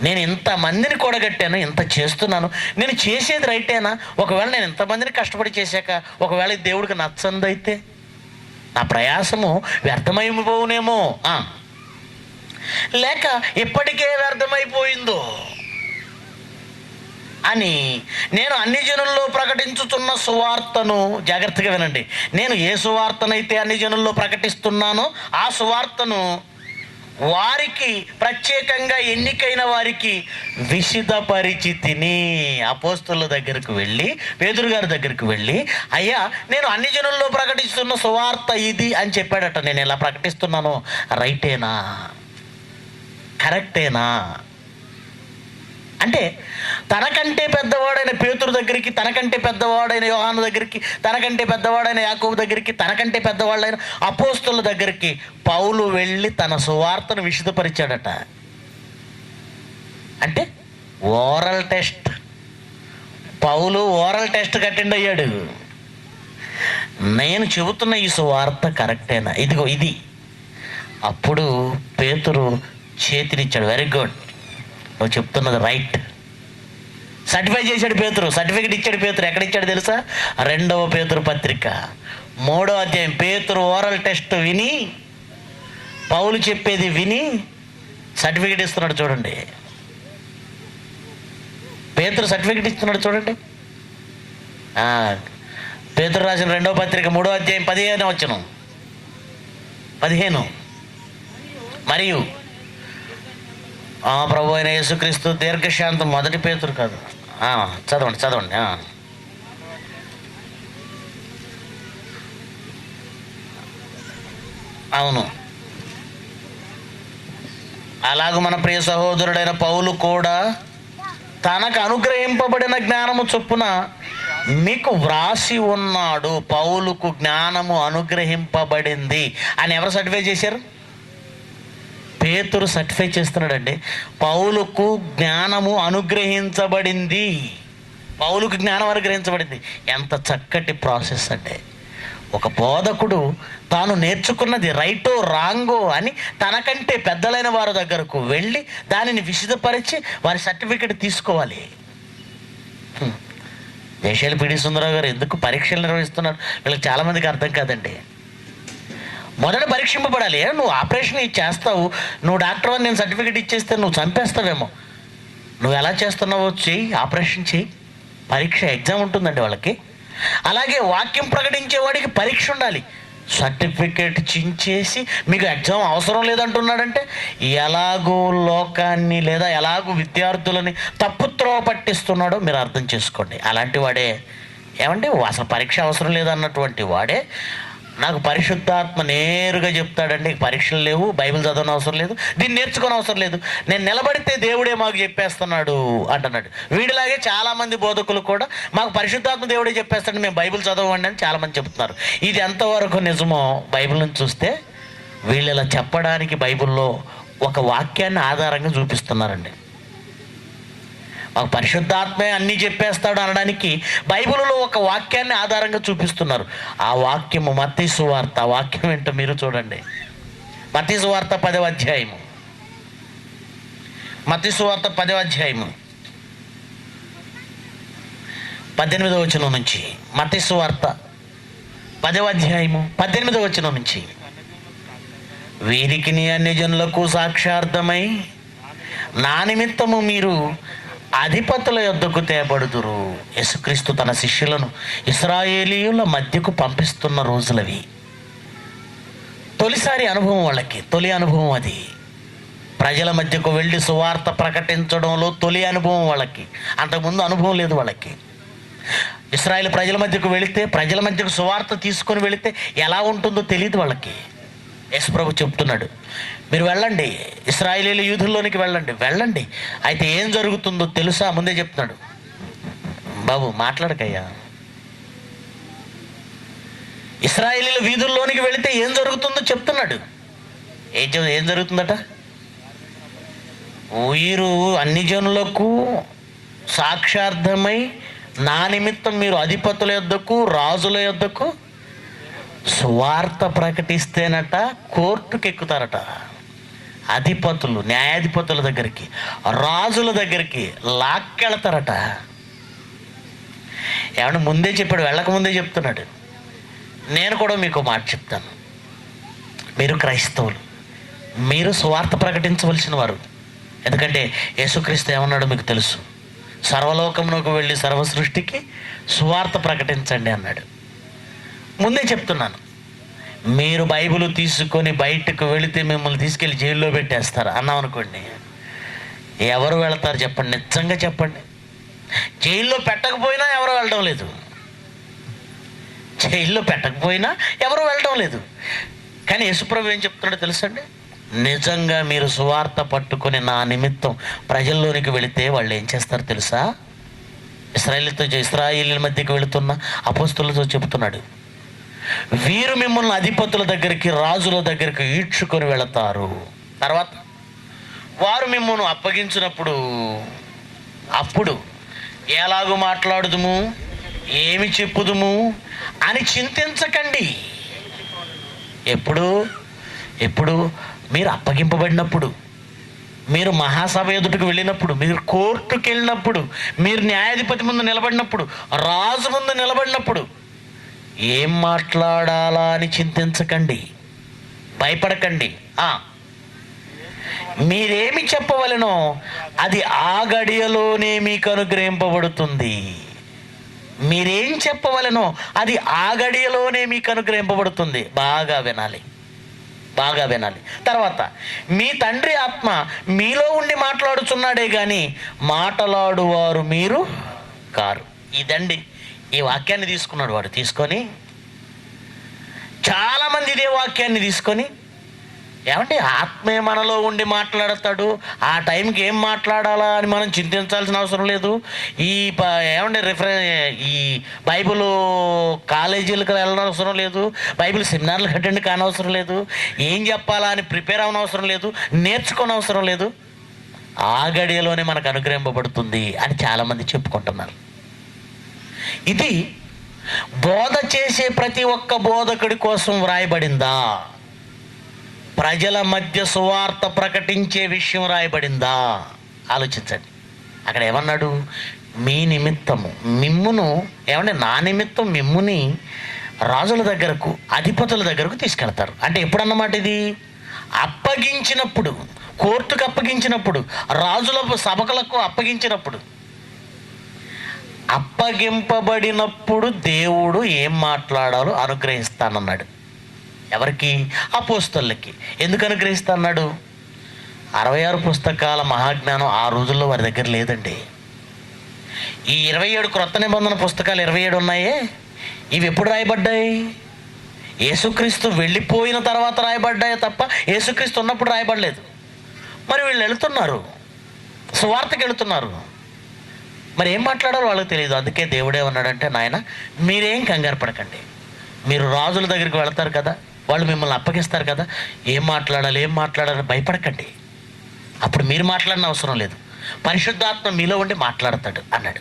నేను ఇంతమందిని కూడగట్టాను, ఇంత చేస్తున్నాను, నేను చేసేది రైటేనా? ఒకవేళ నేను ఇంతమందిని కష్టపడి చేశాక ఒకవేళ దేవుడికి నచ్చందైతే నా ప్రయాసము వ్యర్థమైపోవునేమో, లేక ఇప్పటికే వ్యర్థమైపోయిందో అని నేను అన్ని జనుల్లో ప్రకటించుతున్న సువార్తను, జాగ్రత్తగా వినండి, నేను ఏ సువార్తనైతే అన్ని జనుల్లో ప్రకటిస్తున్నానో ఆ సువార్తను వారికి, ప్రత్యేకంగా ఎన్నికైన వారికి విశదపరిచితిని. అపోస్తలుల దగ్గరకు వెళ్ళి, పేతురు గారి దగ్గరకు వెళ్ళి, అయ్యా నేను అన్ని జనుల్లో ప్రకటిస్తున్న సువార్త ఇది అని చెప్పాడట. నేను ఇలా ప్రకటిస్తున్నాను, రైటేనా, కరెక్టేనా అంటే తనకంటే పెద్దవాడైన పేతురు దగ్గరికి, తనకంటే పెద్దవాడైన యోహాను దగ్గరికి, తనకంటే పెద్దవాడైన యాకోబు దగ్గరికి, తనకంటే పెద్దవాళ్ళైన అపోస్తలుల దగ్గరికి పౌలు వెళ్ళి తన సువార్తను విశదపరిచాడట. అంటే ఓరల్ టెస్ట్. పౌలు ఓరల్ టెస్ట్ అటెండ్ అయ్యాడు. నేను చెబుతున్న ఈ సువార్త కరెక్టేనా, ఇదిగో ఇది. అప్పుడు పేతురు చేతినిచ్చాడు. వెరీ గుడ్, నువ్వు చెప్తున్నది రైట్. సర్టిఫై చేశాడు పేతురు, సర్టిఫికెట్ ఇచ్చాడు పేతురు. ఎక్కడ ఇచ్చాడు తెలుసా? 2వ పేతురు పత్రిక 3వ అధ్యాయం. పేతురు ఓరల్ టెస్ట్ విని, పౌలు చెప్పేది విని సర్టిఫికెట్ ఇస్తున్నాడు చూడండి. పేతురు సర్టిఫికెట్ ఇస్తున్నాడు చూడండి. పేతురు రాసిన 2వ పత్రిక 3వ అధ్యాయం 15వ వచనం. 15 మరియు ప్రభు అయిన యేసుక్రీస్తు దీర్ఘశాంతం. 1 పేతురు కాదు, చదవండి. అవును, అలాగూ మన ప్రియ సహోదరుడైన పౌలు కూడా తనకు అనుగ్రహింపబడిన జ్ఞానము చొప్పున మీకు వ్రాసి ఉన్నాడు, పౌలుకు జ్ఞానము అనుగ్రహింపబడింది అని ఎవరు సర్టిఫై చేశారు? పేతురు సర్టిఫై చేస్తున్నాడండి. పౌలుకు జ్ఞానము అనుగ్రహించబడింది, పౌలుకు జ్ఞానం అనుగ్రహించబడింది. ఎంత చక్కటి ప్రాసెస్ అంటే, ఒక బోధకుడు తాను నేర్చుకున్నది రైటో రాంగో అని తనకంటే పెద్దలైన వారి దగ్గరకు వెళ్ళి దానిని విశదపరిచి వారి సర్టిఫికెట్ తీసుకోవాలి. దేశాలు పిడి సుందరరావు గారు ఎందుకు పరీక్షలు నిర్వహిస్తున్నారు వీళ్ళకి చాలామందికి అర్థం కాదండి. మొదట పరీక్షింపబడాలి. నువ్వు ఆపరేషన్ చేస్తావు, నువ్వు డాక్టర్ అని నేను సర్టిఫికెట్ ఇచ్చేస్తే నువ్వు చంపేస్తావేమో. నువ్వు ఎలా చేస్తున్నావో చెయ్యి, ఆపరేషన్ చెయ్యి. పరీక్ష, ఎగ్జామ్ ఉంటుందండి వాళ్ళకి. అలాగే వాక్యం ప్రకటించేవాడికి పరీక్ష ఉండాలి. సర్టిఫికేట్ చించేసి మీకు ఎగ్జామ్ అవసరం లేదంటున్నాడంటే ఎలాగో లోకాన్ని లేదా ఎలాగో విద్యార్థులని తప్పుత్రోవ పట్టిస్తున్నాడో మీరు అర్థం చేసుకోండి. అలాంటి వాడే ఏమంటే అసలు పరీక్ష అవసరం లేదన్నటువంటి వాడే నాకు పరిశుద్ధాత్మ నేరుగా చెప్తాడండి, పరీక్షలు లేవు, బైబిల్ చదవని అవసరం లేదు, దీన్ని నేర్చుకోని అవసరం లేదు, నేను నిలబడితే దేవుడే మాకు చెప్పేస్తున్నాడు అంటున్నాడు. వీడిలాగే చాలామంది బోధకులు కూడా మాకు పరిశుద్ధాత్మ దేవుడే చెప్పేస్తాడు, మేము బైబిల్ చదవండి అని చాలామంది చెప్తున్నారు. ఇది ఎంతవరకు నిజమో బైబిల్ నుంచి చూస్తే వీళ్ళు ఇలా చెప్పడానికి బైబిల్లో ఒక వాక్యాన్ని ఆధారంగా చూపిస్తున్నారండి. మాకు పరిశుద్ధాత్మే అన్నీ చెప్పేస్తాడు అనడానికి బైబిల్లో ఒక వాక్యాన్ని ఆధారంగా చూపిస్తున్నారు. ఆ వాక్యము మత్తయి సువార్త. ఆ వాక్యం ఏంటో మీరు చూడండి. మత్తయి సువార్త 10వ అధ్యాయము, మత్తయి సువార్త 10వ అధ్యాయము 18వ వచనం నుంచి. మత్తయి సువార్త 10వ అధ్యాయము 18వ వచనం నుంచి. వీరికి అన్యజనులకు సాక్షార్థమై నా నిమిత్తము మీరు అధిపతుల యొద్దకు తేబడుదురు. యేసుక్రీస్తు తన శిష్యులను ఇశ్రాయేలీయుల మధ్యకు పంపిస్తున్న రోజులవి. తొలిసారి అనుభవం వాళ్ళకి, తొలి అనుభవం అది. ప్రజల మధ్యకు వెళ్ళి సువార్త ప్రకటించడంలో తొలి అనుభవం వాళ్ళకి. అంతకుముందు అనుభవం లేదు వాళ్ళకి. ఇశ్రాయేలు ప్రజల మధ్యకు వెళితే, ప్రజల మధ్యకు సువార్త తీసుకొని వెళితే ఎలా ఉంటుందో తెలియదు వాళ్ళకి. యేసు ప్రభు చెప్తున్నాడు, మీరు వెళ్ళండి, ఇశ్రాయేలీయుల యూదుల్లోనికి వెళ్ళండి. అయితే ఏం జరుగుతుందో తెలుసా? ముందే చెప్తున్నాడు. బాబు మాట్లాడకయ్యా. ఇశ్రాయేలీయుల వీధుల్లోనికి వెళితే ఏం జరుగుతుందో చెప్తున్నాడు. ఏం జరుగుతుందట? వీరు అన్ని జనులకు సాక్షార్థమై నా నిమిత్తం మీరు అధిపతుల యొద్దకు రాజుల యొద్దకు సువార్త ప్రకటిస్తేనట కోర్టుకు ఎక్కుతారట. అధిపతులు, న్యాయాధిపతుల దగ్గరికి, రాజుల దగ్గరికి లాక్కెళ్తారట. ఏమన్నా ముందే చెప్పాడు, వెళ్ళక ముందే చెప్తున్నాడు. నేను కూడా మీకు మాట చెప్తాను. మీరు క్రైస్తవులు, మీరు సువార్త ప్రకటించవలసిన వారు. ఎందుకంటే యేసుక్రీస్తు ఏమన్నాడో మీకు తెలుసు. సర్వలోకమునకు వెళ్ళి సర్వ సృష్టికి సువార్త ప్రకటించండి అన్నాడు. ముందే చెప్తున్నాను, మీరు బైబిల్ తీసుకొని బయటకు వెళితే మిమ్మల్ని తీసుకెళ్ళి జైల్లో పెట్టేస్తారు అన్నాం అనుకోండి, ఎవరు వెళతారు చెప్పండి? నిజంగా చెప్పండి. జైల్లో పెట్టకపోయినా ఎవరు వెళ్ళడం లేదు, జైల్లో పెట్టకపోయినా ఎవరు వెళ్ళడం లేదు. కానీ యేసుప్రభు ఏం చెప్తున్నాడో తెలుసండి? నిజంగా మీరు సువార్త పట్టుకొని నా నిమిత్తం ప్రజల్లోనికి వెళితే వాళ్ళు ఏం చేస్తారు తెలుసా? ఇశ్రాయేలీల మధ్యకి వెళుతున్న అపోస్తలులతో చెబుతున్నాడు, వీరు మిమ్మల్ని అధిపతుల దగ్గరికి, రాజుల దగ్గరికి ఈడ్చుకొని వెళతారు. తర్వాత వారు మిమ్మల్ని అప్పగించినప్పుడు అప్పుడు ఎలాగూ మాట్లాడుదుము, ఏమి చెప్పుదుము అని చింతించకండి. ఎప్పుడు మీరు అప్పగింపబడినప్పుడు, మీరు మహాసభ ఎదుటికి వెళ్ళినప్పుడు, మీరు కోర్టుకు వెళ్ళినప్పుడు, మీరు న్యాయాధిపతి ముందు నిలబడినప్పుడు, రాజు ముందు నిలబడినప్పుడు ఏం మాట్లాడాలా అని చింతించకండి, భయపడకండి. మీరేమి చెప్పవలెనో అది ఆ గడియలోనే మీకు అనుగ్రహింపబడుతుంది. మీరేం చెప్పవలెనో అది ఆ గడియలోనే మీకు అనుగ్రహింపబడుతుంది. బాగా వినాలి. తర్వాత మీ తండ్రి ఆత్మ మీలో ఉండి మాట్లాడుచున్నాడే కానీ మాట్లాడువారు మీరు కారు. ఇదండి, ఈ వాక్యాన్ని తీసుకున్నాడు వాడు. తీసుకొని చాలామంది ఇదే వాక్యాన్ని తీసుకొని ఏమంటే ఆత్మే మనలో ఉండి మాట్లాడతాడు. ఆ టైంకి ఏం మాట్లాడాలా అని మనం చింతించాల్సిన అవసరం లేదు. ఏమంటే ఈ బైబిల్ కాలేజీలకు వెళ్ళనవసరం లేదు, బైబిల్ సెమినార్లకు అటెండ్ కానవసరం లేదు, ఏం చెప్పాలా అని ప్రిపేర్ అవ్వనవసరం లేదు, నేర్చుకోనవసరం లేదు. ఆ గడియలోనే మనకు అనుగ్రహింపబడుతుంది అని చాలామంది చెప్పుకుంటున్నారు. ఇది బోధ చేసే ప్రతి ఒక్క బోధకుడి కోసం వ్రాయబడిందా? ప్రజల మధ్య సువార్త ప్రకటించే విషయం రాయబడిందా? ఆలోచించండి. అక్కడ ఏమన్నాడు? మీ నిమిత్తము మిమ్మును, ఏమంటే నా నిమిత్తం మిమ్ముని రాజుల దగ్గరకు, అధిపతుల దగ్గరకు తీసుకెళ్తారు. అంటే ఎప్పుడన్నమాట ఇది? అప్పగించినప్పుడు, కోర్టుకు అప్పగించినప్పుడు, రాజుల సభకులకు అప్పగించినప్పుడు. అప్పగింపబడినప్పుడు దేవుడు ఏం మాట్లాడాలో అనుగ్రహిస్తానన్నాడు. ఎవరికి? అపోస్తలులకి. ఎందుకు అనుగ్రహిస్తాన్నాడు? 66 పుస్తకాల మహాజ్ఞానం ఆ రోజుల్లో వారి దగ్గర లేదండి. ఈ 27 క్రొత్త నిబంధన పుస్తకాలు 27 ఉన్నాయే, ఇవి ఎప్పుడు రాయబడ్డాయి? యేసుక్రీస్తు వెళ్ళిపోయిన తర్వాత రాయబడ్డాయి తప్ప యేసుక్రీస్తు ఉన్నప్పుడు రాయబడలేదు. మరి వీళ్ళు వెళుతున్నారు, సువార్తకి వెళుతున్నారు, మరి ఏం మాట్లాడాలో వాళ్ళకి తెలియదు. అందుకే దేవుడేమన్నాడంటే, నాయన మీరేం కంగారు పడకండి, మీరు రాజుల దగ్గరికి వెళతారు కదా, వాళ్ళు మిమ్మల్ని అప్పగిస్తారు కదా, ఏం మాట్లాడాలని భయపడకండి. అప్పుడు మీరు మాట్లాడిన అవసరం లేదు, పరిశుద్ధాత్మ మీలో ఉండి మాట్లాడతాడు అన్నాడు.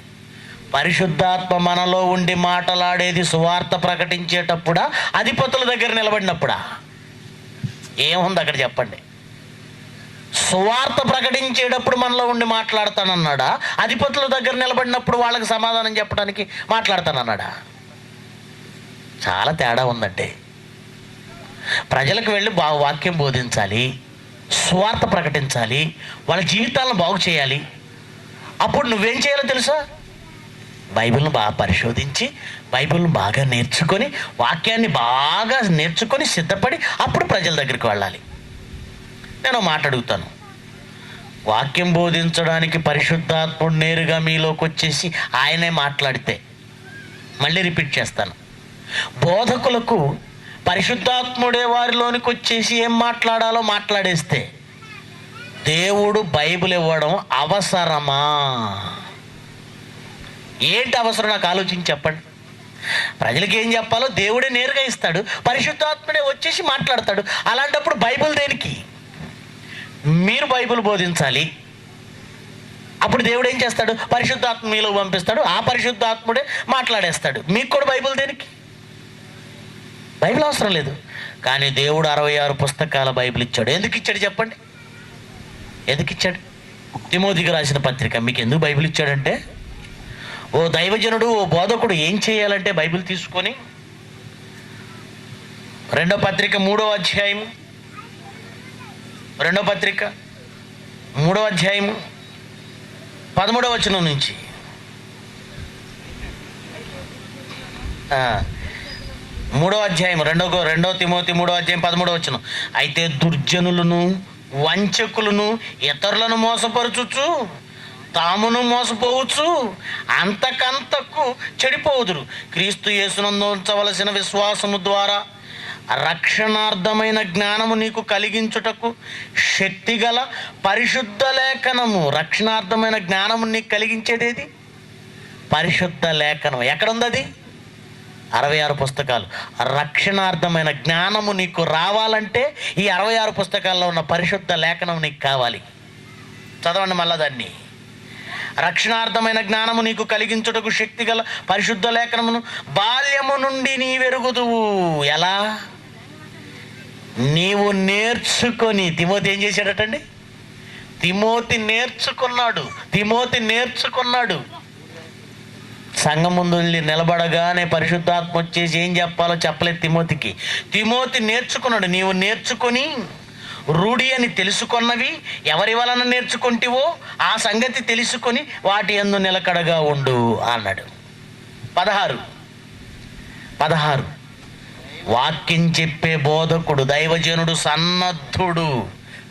పరిశుద్ధాత్మ మనలో ఉండి మాట్లాడేది సువార్త ప్రకటించేటప్పుడా, అధిపతుల దగ్గర నిలబడినప్పుడా? ఏముంది అక్కడ చెప్పండి? సువార్త ప్రకటించేటప్పుడు మనలో ఉండి మాట్లాడతానన్నాడా? అధిపతుల దగ్గర నిలబడినప్పుడు వాళ్ళకి సమాధానం చెప్పడానికి మాట్లాడతానన్నాడా? చాలా తేడా ఉందండి. ప్రజలకు వెళ్ళి వాక్యం బోధించాలి, సువార్త ప్రకటించాలి, వాళ్ళ జీవితాలను బాగు చేయాలి. అప్పుడు నువ్వేం చేయాలో తెలుసా? బైబిల్ను బాగా పరిశోధించి, బైబిల్ను బాగా నేర్చుకొని, వాక్యాన్ని బాగా నేర్చుకొని సిద్ధపడి అప్పుడు ప్రజల దగ్గరికి వెళ్ళాలి. నేను మాట అడుగుతాను, వాక్యం బోధించడానికి పరిశుద్ధాత్ముడు నేరుగా మీలోకి వచ్చేసి ఆయనే మాట్లాడితే, మళ్ళీ రిపీట్ చేస్తాను, బోధకులకు పరిశుద్ధాత్ముడే వారిలోనికి వచ్చేసి ఏం మాట్లాడాలో మాట్లాడేస్తే దేవుడు బైబిల్ ఇవ్వడం అవసరమా? ఏంటి అవసరం? నాకు ఆలోచించి చెప్పండి. ప్రజలకు ఏం చెప్పాలో దేవుడే నేరుగా ఇస్తాడు, పరిశుద్ధాత్ముడే వచ్చేసి మాట్లాడతాడు. అలాంటప్పుడు బైబిల్ దేనికి? మీరు బైబిల్ బోధించాలి. అప్పుడు దేవుడు ఏం చేస్తాడు? పరిశుద్ధాత్మ మీలో పంపిస్తాడు, ఆ పరిశుద్ధాత్ముడే మాట్లాడేస్తాడు. మీకు కూడా బైబిల్ దేనికి? బైబిల్ అవసరం లేదు. కానీ దేవుడు 66 పుస్తకాల బైబిల్ ఇచ్చాడు. ఎందుకు ఇచ్చాడు చెప్పండి? ఎందుకు ఇచ్చాడు? తిమోతికి రాసిన పత్రిక. మీకు ఎందుకు బైబిల్ ఇచ్చాడంటే, ఓ దైవజనుడు, ఓ బోధకుడు ఏం చేయాలంటే బైబిల్ తీసుకొని 2వ పత్రిక 3వ అధ్యాయం, 2వ పత్రిక 3వ అధ్యాయం 13వ వచనం నుంచి 3వ అధ్యాయం 2వ తిమోతి 3వ అధ్యాయం 13వ వచనం. అయితే దుర్జనులను, వంచకులను, ఇతరులను మోసపరచుచు తామును మోసపోవచ్చు, అంతకంతకు చెడిపోవుదురు. క్రీస్తు యేసునందు ఉంచవలసిన విశ్వాసము ద్వారా రక్షణార్థమైన జ్ఞానము నీకు కలిగించుటకు శక్తిగల పరిశుద్ధ లేఖనము. రక్షణార్థమైన జ్ఞానము నీకు కలిగించేదేది? పరిశుద్ధ లేఖనం. ఎక్కడుంది అది? 66 పుస్తకాలు. రక్షణార్థమైన జ్ఞానము నీకు రావాలంటే ఈ 66 పుస్తకాల్లో ఉన్న పరిశుద్ధ లేఖనం నీకు కావాలి. చదవండి మళ్ళా దాన్ని. రక్షణార్థమైన జ్ఞానము నీకు కలిగించుటకు శక్తిగల పరిశుద్ధ లేఖనమును బాల్యము నుండి నీవెరుగుదువు. ఎలా? నీవు నేర్చుకొని. తిమోతి ఏం చేశాడటండి? తిమోతి నేర్చుకున్నాడు. సంఘం ముందు నిలబడగానే పరిశుద్ధాత్మ వచ్చేసి ఏం చెప్పాలో చెప్పలేదు తిమోతికి. తిమోతి నేర్చుకున్నాడు. నీవు నేర్చుకొని రూఢి అని తెలుసుకున్నవి ఎవరి వలన నేర్చుకుంటివో ఆ సంగతి తెలుసుకొని వాటి యందు నిలకడగా ఉండు అన్నాడు. 16 వాక్యం చెప్పే బోధకుడు, దైవజనుడు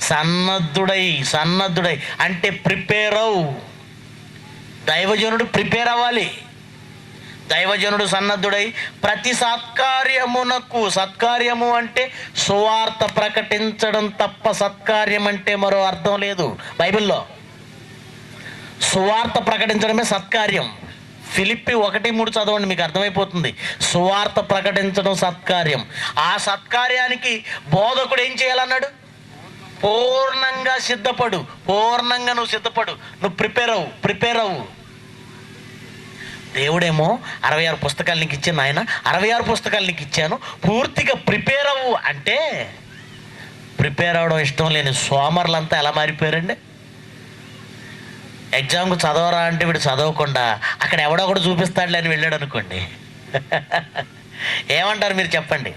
సన్నద్ధుడై అంటే ప్రిపేర్ అవ్వు. దైవజనుడు ప్రిపేర్ అవ్వాలి. దైవజనుడు సన్నద్ధుడై ప్రతి సత్కార్యమునకు, సత్కార్యము అంటే సువార్త ప్రకటించడం తప్ప సత్కార్యం అంటే మరో అర్థం లేదు బైబిల్లో. సువార్త ప్రకటించడమే సత్కార్యం. ఫిలిప్పి 1:3 చదవండి, మీకు అర్థమైపోతుంది. సువార్త ప్రకటించడం సత్కార్యం. ఆ సత్కార్యానికి బోధకుడు ఏం చేయాలన్నాడు? పూర్ణంగా సిద్ధపడు. పూర్ణంగా నువ్వు సిద్ధపడు, నువ్వు ప్రిపేర్ అవ్వు. దేవుడేమో 66 పుస్తకాలు నీకు ఇచ్చాను ఆయన, 66 పుస్తకాలు నీకు ఇచ్చాను, పూర్తిగా ప్రిపేర్ అవ్వు అంటే, ప్రిపేర్ అవ్వడం ఇష్టం లేని సోమరులంతా ఎలా మారిపోయారండి? ఎగ్జామ్కు చదవరా అంటే వీడు చదవకుండా అక్కడ ఎవడో ఒకడు చూపిస్తాడులే అని వెళ్ళాడు అనుకోండి, ఏమంటారు మీరు చెప్పండి?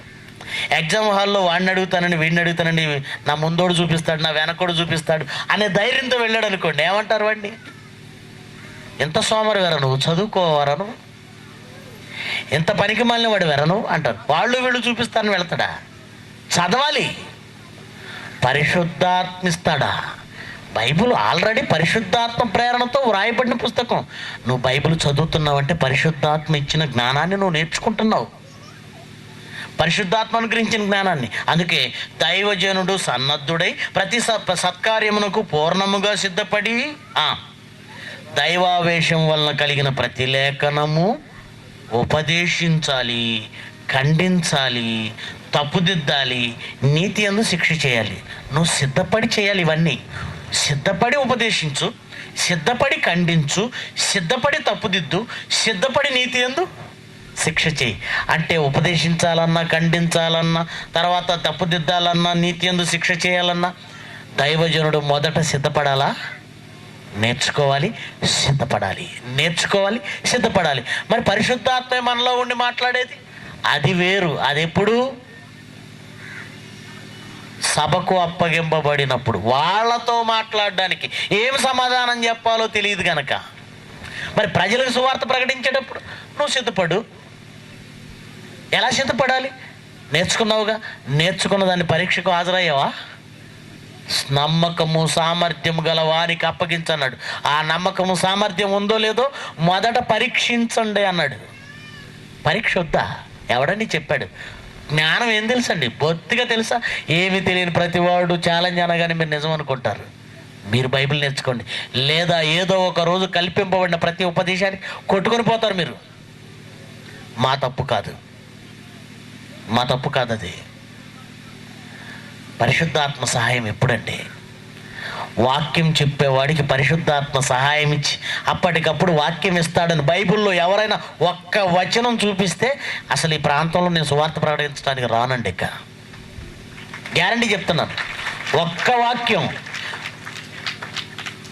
ఎగ్జామ్ హాల్లో వాడిని అడుగుతానండి, వీడిని అడుగుతానండి, నా ముందోడు చూపిస్తాడు, నా వెనకోడు చూపిస్తాడు అనే ధైర్యంతో వెళ్ళాడు అనుకోండి, ఏమంటారు వాడిని? ఎంత సోమరు వేర నువ్వు, చదువుకోవరా నువ్వు, ఎంత పనికి మాలిన వాడు వేర నువ్వు అంటారు. వాళ్ళు వీళ్ళు చూపిస్తారని వెళ్తాడా? చదవాలి. పరిశుద్ధాత్మిస్తాడా? బైబిల్ ఆల్రెడీ పరిశుద్ధాత్మ ప్రేరణతో వ్రాయబడిన పుస్తకం. నువ్వు బైబిల్ చదువుతున్నావంటే పరిశుద్ధాత్మ ఇచ్చిన జ్ఞానాన్ని నువ్వు నేర్చుకుంటున్నావు, పరిశుద్ధాత్మను గురించిన జ్ఞానాన్ని. అందుకే దైవజనుడు సన్నద్ధుడై ప్రతి సత్కార్యమునకు పూర్ణముగా సిద్ధపడి, దైవావేశం వలన కలిగిన ప్రతి లేఖనము ఉపదేశించాలి, ఖండించాలి, తప్పుదిద్దాలి, నీతి యందు శిక్ష చేయాలి. నువ్వు సిద్ధపడి చేయాలి ఇవన్నీ. సిద్ధపడి ఉపదేశించు, సిద్ధపడి ఖండించు, సిద్ధపడి తప్పుదిద్దు, సిద్ధపడి నీతి యందు శిక్ష చేయి. అంటే ఉపదేశించాలన్నా, ఖండించాలన్నా, తర్వాత తప్పుదిద్దాలన్నా, నీతి యందు శిక్ష చేయాలన్నా దైవజనుడు మొదట సిద్ధపడాలా? నేర్చుకోవాలి, సిద్ధపడాలి. మరి పరిశుద్ధాత్మ మనలో ఉండి మాట్లాడేది అది వేరు. అది ఎప్పుడు? సభకు అప్పగింపబడినప్పుడు వాళ్ళతో మాట్లాడడానికి ఏం సమాధానం చెప్పాలో తెలియదు కనుక. మరి ప్రజలకు సువార్త ప్రకటించేటప్పుడు నువ్వు సిద్ధపడు. ఎలా సిద్ధపడాలి? నేర్చుకున్నావుగా, నేర్చుకున్న దాన్ని పరీక్షకు హాజరయ్యావా? నమ్మకము సామర్థ్యం గల వారికి అప్పగించన్నాడు. ఆ నమ్మకము సామర్థ్యం ఉందో లేదో మొదట పరీక్షించండి అన్నాడు. పరీక్ష వద్దా? ఎవడని చెప్పాడు? జ్ఞానం ఏం తెలుసండి? బొత్తిగా తెలుసా? ఏమి తెలియని ప్రతివాడు ఛాలెంజ్ అనగానే మీరు నిజం అనుకుంటారు. మీరు బైబిల్ నేర్చుకోండి, లేదా ఏదో ఒక రోజు కల్పింపబడిన ప్రతి ఉపదేశానికి కొట్టుకొని పోతారు మీరు. మా తప్పు కాదు అది. పరిశుద్ధాత్మ సహాయం ఎప్పుడండి? వాక్యం చెప్పేవాడికి పరిశుద్ధాత్మ సహాయం ఇచ్చి అప్పటికప్పుడు వాక్యం ఇస్తాడని బైబిల్లో ఎవరైనా ఒక్క వచనం చూపిస్తే అసలు ఈ ప్రాంతంలో నేను సువార్త ప్రకటించడానికి రానండి. ఇక గ్యారంటీ చెప్తున్నాను. ఒక్క వాక్యం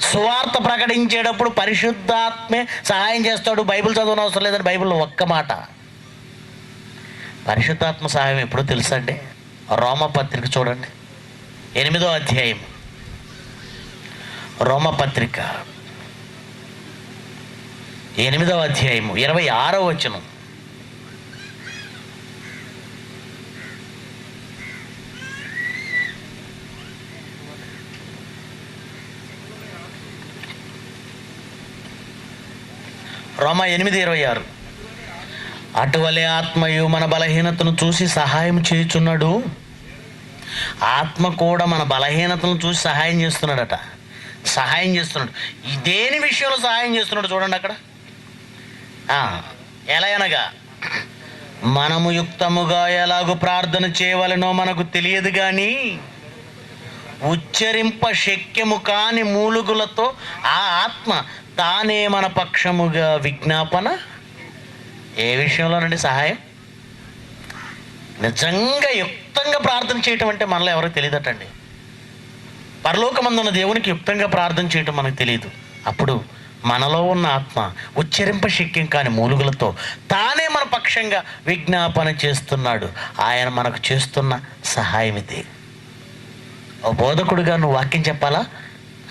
సువార్త ప్రకటించేటప్పుడు పరిశుద్ధాత్మే సహాయం చేస్తాడు, బైబిల్ చదవని అవసరం లేదని బైబిల్లో ఒక్క మాట. పరిశుద్ధాత్మ సహాయం ఎప్పుడో తెలుసండి? రోమపత్రిక చూడండి, 8వ అధ్యాయం. రోమపత్రిక 8వ అధ్యాయము 26వ వచనం. రోమ 8:26. అటువలే ఆత్మయు మన బలహీనతను చూసి సహాయం చేయుచున్నాడు. ఆత్మ కూడా మన బలహీనతను చూసి సహాయం చేస్తున్నాడట. దేని విషయంలో సహాయం చేస్తున్నాడు చూడండి అక్కడ. ఎలా అనగా, మనము యుక్తముగా ఎలాగో ప్రార్థన చేయవలనో మనకు తెలియదు కానీ ఉచ్చరింప శక్యము కాని మూలుగులతో ఆ ఆత్మ తానే మన పక్షముగా విజ్ఞాపన. ఏ విషయంలోనండి సహాయం? నిజంగా యుక్తంగా ప్రార్థన చేయటం అంటే మనలో ఎవరికి తెలియదటండి. పరలోకమందున్న దేవునికి యుక్తంగా ప్రార్థన చేయటం మనకు తెలియదు. అప్పుడు మనలో ఉన్న ఆత్మ ఉచ్చరింప శక్యం కాని మూలుగులతో తానే మన పక్షంగా విజ్ఞాపన చేస్తున్నాడు. ఆయన మనకు చేస్తున్న సహాయం ఇది. ఓ బోధకుడిగా నువ్వు వాక్యం చెప్పాలా?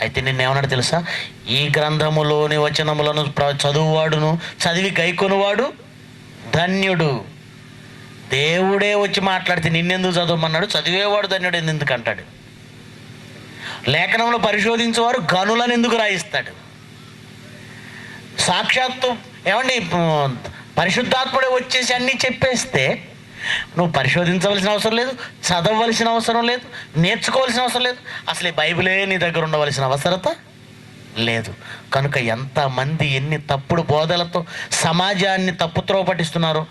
అయితే నిన్నేమన్నాడు తెలుసా? ఈ గ్రంథములోని వచనములను చదువువాడును చదివి గైకొనువాడు ధన్యుడు. దేవుడే వచ్చి మాట్లాడితే నిన్నెందుకు చదవమన్నాడు? చదివేవాడు ధన్యుడు ఎందుకు అంటాడు? లేఖనంలో పరిశోధించేవారు గనులను ఎందుకు రాయిస్తాడు? సాక్షాత్తు ఏమండి పరిశుద్ధాత్ముడే వచ్చేసి అన్నీ చెప్పేస్తే నువ్వు పరిశోధించవలసిన అవసరం లేదు, చదవవలసిన అవసరం లేదు, నేర్చుకోవాల్సిన అవసరం లేదు, అసలు ఈ బైబిలే నీ దగ్గర ఉండవలసిన అవసరత లేదు. కనుక ఎంతమంది ఎన్ని తప్పుడు బోధలతో సమాజాన్ని తప్పుత్రోవ పట్టిస్తున్నారో,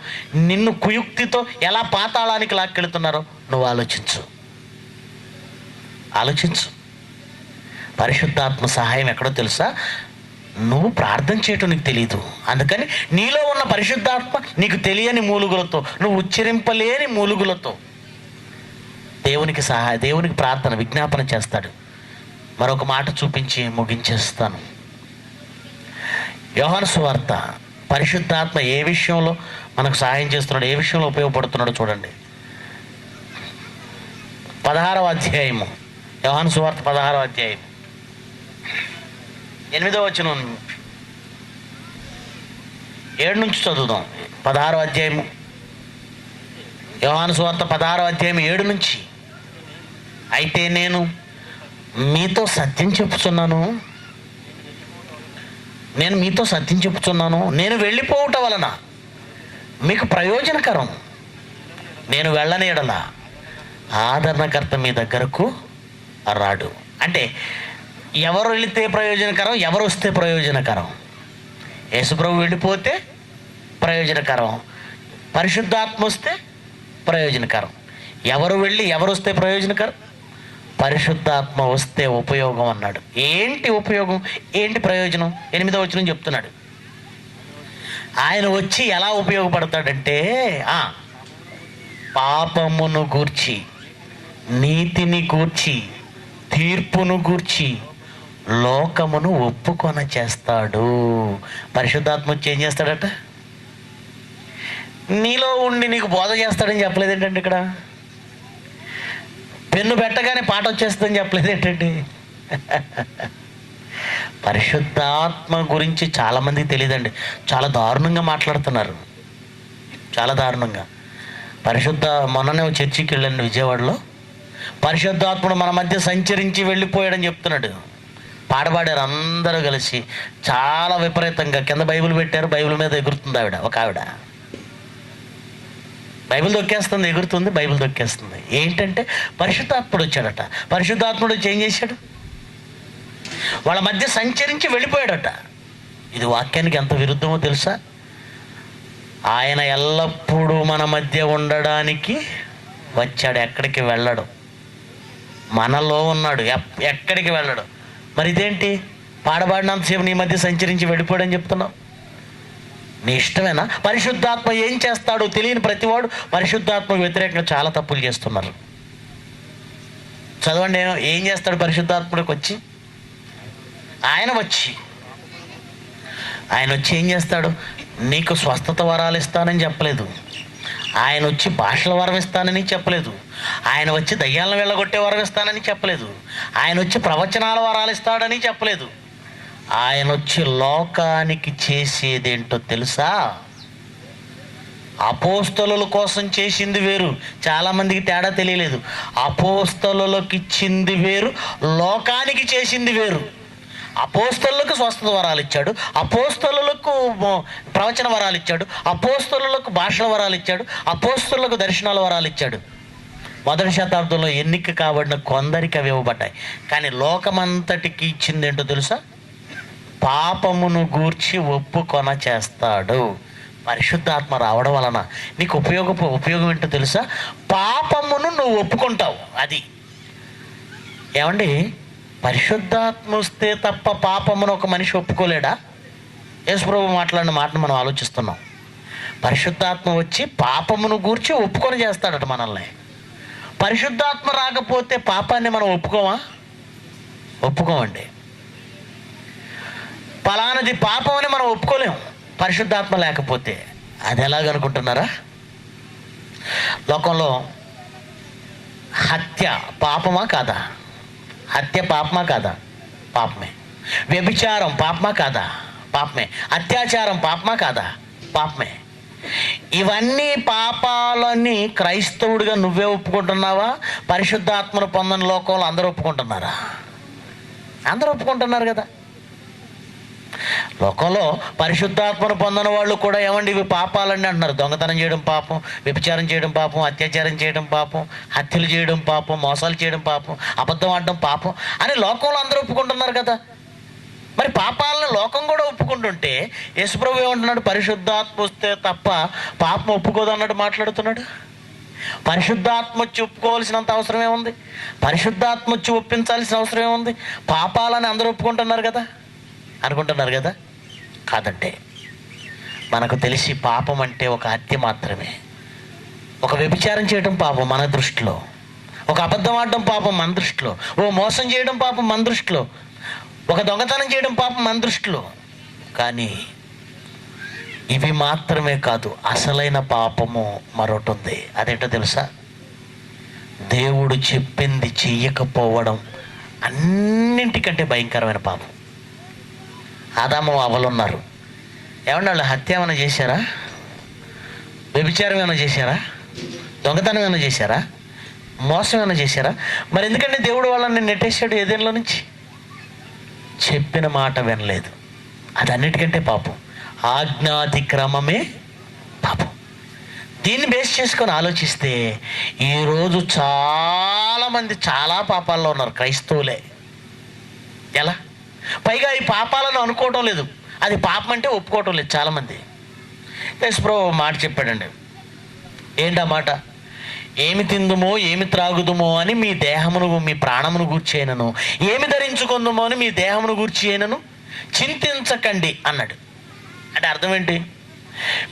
నిన్ను కుయుక్తితో ఎలా పాతాళానికి లాక్కెళ్తున్నారో నువ్వు ఆలోచించు. పరిశుద్ధాత్మ సహాయం ఎక్కడో తెలుసా? నువ్వు ప్రార్థన చేయటం నీకు తెలియదు, అందుకని నీలో ఉన్న పరిశుద్ధాత్మ నీకు తెలియని మూలుగులతో, నువ్వు ఉచ్చరింపలేని మూలుగులతో దేవునికి ప్రార్థన విజ్ఞాపన చేస్తాడు. మరొక మాట చూపించి ముగించేస్తాను. యోహాను సువార్త పరిశుద్ధాత్మ ఏ విషయంలో మనకు సహాయం చేస్తున్నాడు, ఏ విషయంలో ఉపయోగపడుతున్నాడో చూడండి. 16వ అధ్యాయము, యోహాను సువార్త 16వ అధ్యాయం 8వ వచనం 7 నుంచి చదువుదాం. 16వ అధ్యాయము యోహాను సువార్త 16వ అధ్యాయం 7 నుంచి. అయితే నేను మీతో సత్యం చెప్పుచున్నాను, నేను వెళ్ళిపోవటం వలన మీకు ప్రయోజనకరం. నేను వెళ్ళని ఎడల ఆదరణకర్త మీ దగ్గరకు రాడు. అంటే ఎవరు వెళితే ప్రయోజనకరం, ఎవరు వస్తే ప్రయోజనకరం? యేసుప్రభు వెళ్ళిపోతే ప్రయోజనకరం, పరిశుద్ధాత్మ వస్తే ప్రయోజనకరం. ఎవరు వెళ్ళి ఎవరు వస్తే ప్రయోజనకరం? పరిశుద్ధాత్మ వస్తే ఉపయోగం అన్నాడు. ఏంటి ఉపయోగం, ఏంటి ప్రయోజనం? 8వ వచనం చెప్తున్నాడు. ఆయన వచ్చి ఎలా ఉపయోగపడతాడంటే, పాపమును గూర్చి, నీతిని గూర్చి, తీర్పును గూర్చి లోకమును ఒప్పుకొన చేస్తాడు. పరిశుద్ధాత్మ వచ్చి ఏం చేస్తాడట? నీలో ఉండి నీకు బోధ చేస్తాడని చెప్పలేదు ఏంటంటే, ఇక్కడ పెన్ను పెట్టగానే పాట వచ్చేస్తుందని చెప్పలేదు ఏంటండి? పరిశుద్ధాత్మ గురించి చాలామందికి తెలియదండి. చాలా దారుణంగా మాట్లాడుతున్నారు, చాలా దారుణంగా. మొన్ననే చర్చికి వెళ్ళండి విజయవాడలో, పరిశుద్ధాత్ముడు మన మధ్య సంచరించి వెళ్ళిపోయాడని చెప్తున్నాడు. పాడబాడారు అందరూ కలిసి, చాలా విపరీతంగా. కింద బైబిల్ పెట్టారు, బైబిల్ మీద ఎగురుతుంది ఒక ఆవిడ. బైబిల్ దొక్కేస్తుంది, ఎగురుతుంది, బైబిల్ దొక్కేస్తుంది. ఏంటంటే పరిశుద్ధాత్ముడు వచ్చాడట. పరిశుద్ధాత్ముడు వచ్చి ఏం చేశాడు? వాళ్ళ మధ్య సంచరించి వెళ్ళిపోయాడట. ఇది వాక్యానికి ఎంత విరుద్ధమో తెలుసా? ఆయన ఎల్లప్పుడూ మన మధ్య ఉండడానికి వచ్చాడు, ఎక్కడికి వెళ్ళడు. మనలో ఉన్నాడు, ఎక్కడికి వెళ్ళడు. మరి ఇదేంటి? పాడబాడినంతసేపు నీ మధ్య సంచరించి వెళ్ళిపోయాడని చెప్తున్నావు. నీ ఇష్టమేనా? పరిశుద్ధాత్మ ఏం చేస్తాడో తెలియని ప్రతివాడు పరిశుద్ధాత్మకు వ్యతిరేకంగా చాలా తప్పులు చేస్తున్నారు. చదవండి, ఏం చేస్తాడు పరిశుద్ధాత్ముడికి వచ్చి? ఆయన వచ్చి ఏం చేస్తాడు? నీకు స్వస్థత వరాలు ఇస్తానని చెప్పలేదు. ఆయన వచ్చి భాషల వరం ఇస్తానని చెప్పలేదు. ఆయన వచ్చి దయ్యాలను వెళ్ళగొట్టే వరం ఇస్తానని చెప్పలేదు. ఆయన వచ్చి ప్రవచనాల వరాలు ఇస్తాడని చెప్పలేదు. ఆయన వచ్చి లోకానికి చేసేదేంటో తెలుసా? అపోస్తలుల కోసం చేసింది వేరు, చాలామందికి తేడా తెలియలేదు. అపోస్తలులకు ఇచ్చింది వేరు, లోకానికి చేసింది వేరు. అపోస్తలులకు స్వస్థత వరాలు ఇచ్చాడు, అపోస్తలులకు ప్రవచన వరాలు ఇచ్చాడు, అపోస్తలులకు భాషల వరాలు ఇచ్చాడు, అపోస్తలులకు దర్శనాల వరాలు ఇచ్చాడు. మొదటి శతాబ్దంలో ఎన్నిక కాబడిన కొందరికి అవి ఇవ్వబడ్డాయి. కానీ లోకమంతటికి ఇచ్చింది ఏంటో తెలుసా? పాపమును గూర్చి ఒప్పుకొన చేస్తాడు. పరిశుద్ధాత్మ రావడం వలన నీకు ఉపయోగం ఏంటో తెలుసా? పాపమును నువ్వు ఒప్పుకుంటావు. అది ఏమండి, పరిశుద్ధాత్మ వస్తే తప్ప పాపమును ఒక మనిషి ఒప్పుకోలేడా? యేసుప్రభు మాట్లాడిన మాటను మనం ఆలోచిస్తున్నాం. పరిశుద్ధాత్మ వచ్చి పాపమును గూర్చి ఒప్పుకొని చేస్తాడట మనల్ని. పరిశుద్ధాత్మ రాకపోతే పాపాన్ని మనం ఒప్పుకోమండి. పలానది పాపం అని మనం ఒప్పుకోలేము పరిశుద్ధాత్మ లేకపోతే. అది ఎలాగనుకుంటున్నారా? లోకంలో హత్య పాపమా కాదా? హత్య పాపమా కాదా? పాపమే. వ్యభిచారం పాపమా కాదా? పాపమే. అత్యాచారం పాపమా కాదా? పాపమే. ఇవన్నీ పాపాలని క్రైస్తవుడిగా నువ్వే ఒప్పుకుంటున్నావా? పరిశుద్ధాత్మను పొందని లోకంలో అందరూ ఒప్పుకుంటున్నారా? అందరూ ఒప్పుకుంటున్నారు కదా. లోకంలో పరిశుద్ధాత్మను పొందని వాళ్ళు కూడా ఏమండి ఇవి పాపాలండి అంటున్నారు. దొంగతనం చేయడం పాపం, వ్యభిచారం చేయడం పాపం, అత్యాచారం చేయడం పాపం, హత్యలు చేయడం పాపం, మోసాలు చేయడం పాపం, అబద్ధం ఆడడం పాపం అని లోకంలో అందరూ ఒప్పుకుంటున్నారు కదా. మరి పాపాలను లోకం కూడా ఒప్పుకుంటుంటే యేసుప్రభు ఏమంటున్నాడు? పరిశుద్ధాత్మ వస్తే తప్ప పాపం ఒప్పుకోదు అన్నట్టు మాట్లాడుతున్నాడు. పరిశుద్ధాత్మ వచ్చి ఒప్పుకోవాల్సినంత అవసరమే ఉంది, పరిశుద్ధాత్మ వచ్చి ఒప్పించాల్సిన అవసరమే ఉంది. పాపాలని అందరూ ఒప్పుకుంటున్నారు కదా, అనుకుంటున్నారు కదా. కాదంటే మనకు తెలిసి పాపం అంటే ఒక హత్య మాత్రమే. ఒక వ్యభిచారం చేయడం పాపం మన దృష్టిలో, ఒక అబద్ధం ఆడడం పాపం మన దృష్టిలో, ఓ మోసం చేయడం పాపం మన దృష్టిలో, ఒక దొంగతనం చేయడం పాపం మన దృష్టిలో. కానీ ఇవి మాత్రమే కాదు, అసలైన పాపము మరొకటి ఉంది. అదేంటో తెలుసా? దేవుడు చెప్పింది చెయ్యకపోవడం అన్నింటికంటే భయంకరమైన పాపం. ఆదాము అవ్వలు ఉన్నారు. ఏమన్నా వాళ్ళు హత్య ఏమైనా చేశారా? వ్యభిచారం ఏమైనా చేశారా? దొంగతనం ఏమైనా చేశారా? మోసం ఏమైనా చేశారా? మరి ఎందుకంటే దేవుడు వాళ్ళని నెట్టేశాడు ఏదేలో నుంచి? చెప్పిన మాట వినలేదు. అది అన్నిటికంటే పాపం. ఆజ్ఞాతిక్రమమే పాపం. దీన్ని బేస్ చేసుకొని ఆలోచిస్తే ఈరోజు చాలామంది చాలా పాపాల్లో ఉన్నారు, క్రైస్తవులే. ఎలా? పైగా ఈ పాపాలను అనుకోవటం లేదు, అది పాపం అంటే ఒప్పుకోవటం లేదు చాలామంది. యేసుప్రభువు మాట చెప్పాడండి. ఏంటా మాట? ఏమి తిందుమో ఏమి త్రాగుదుమో అని మీ దేహమును మీ ప్రాణమును గూర్చేయనను, ఏమి ధరించుకుందుమో అని మీ దేహమును గూర్చేయనను చింతించకండి అన్నాడు. అంటే అర్థం ఏంటి?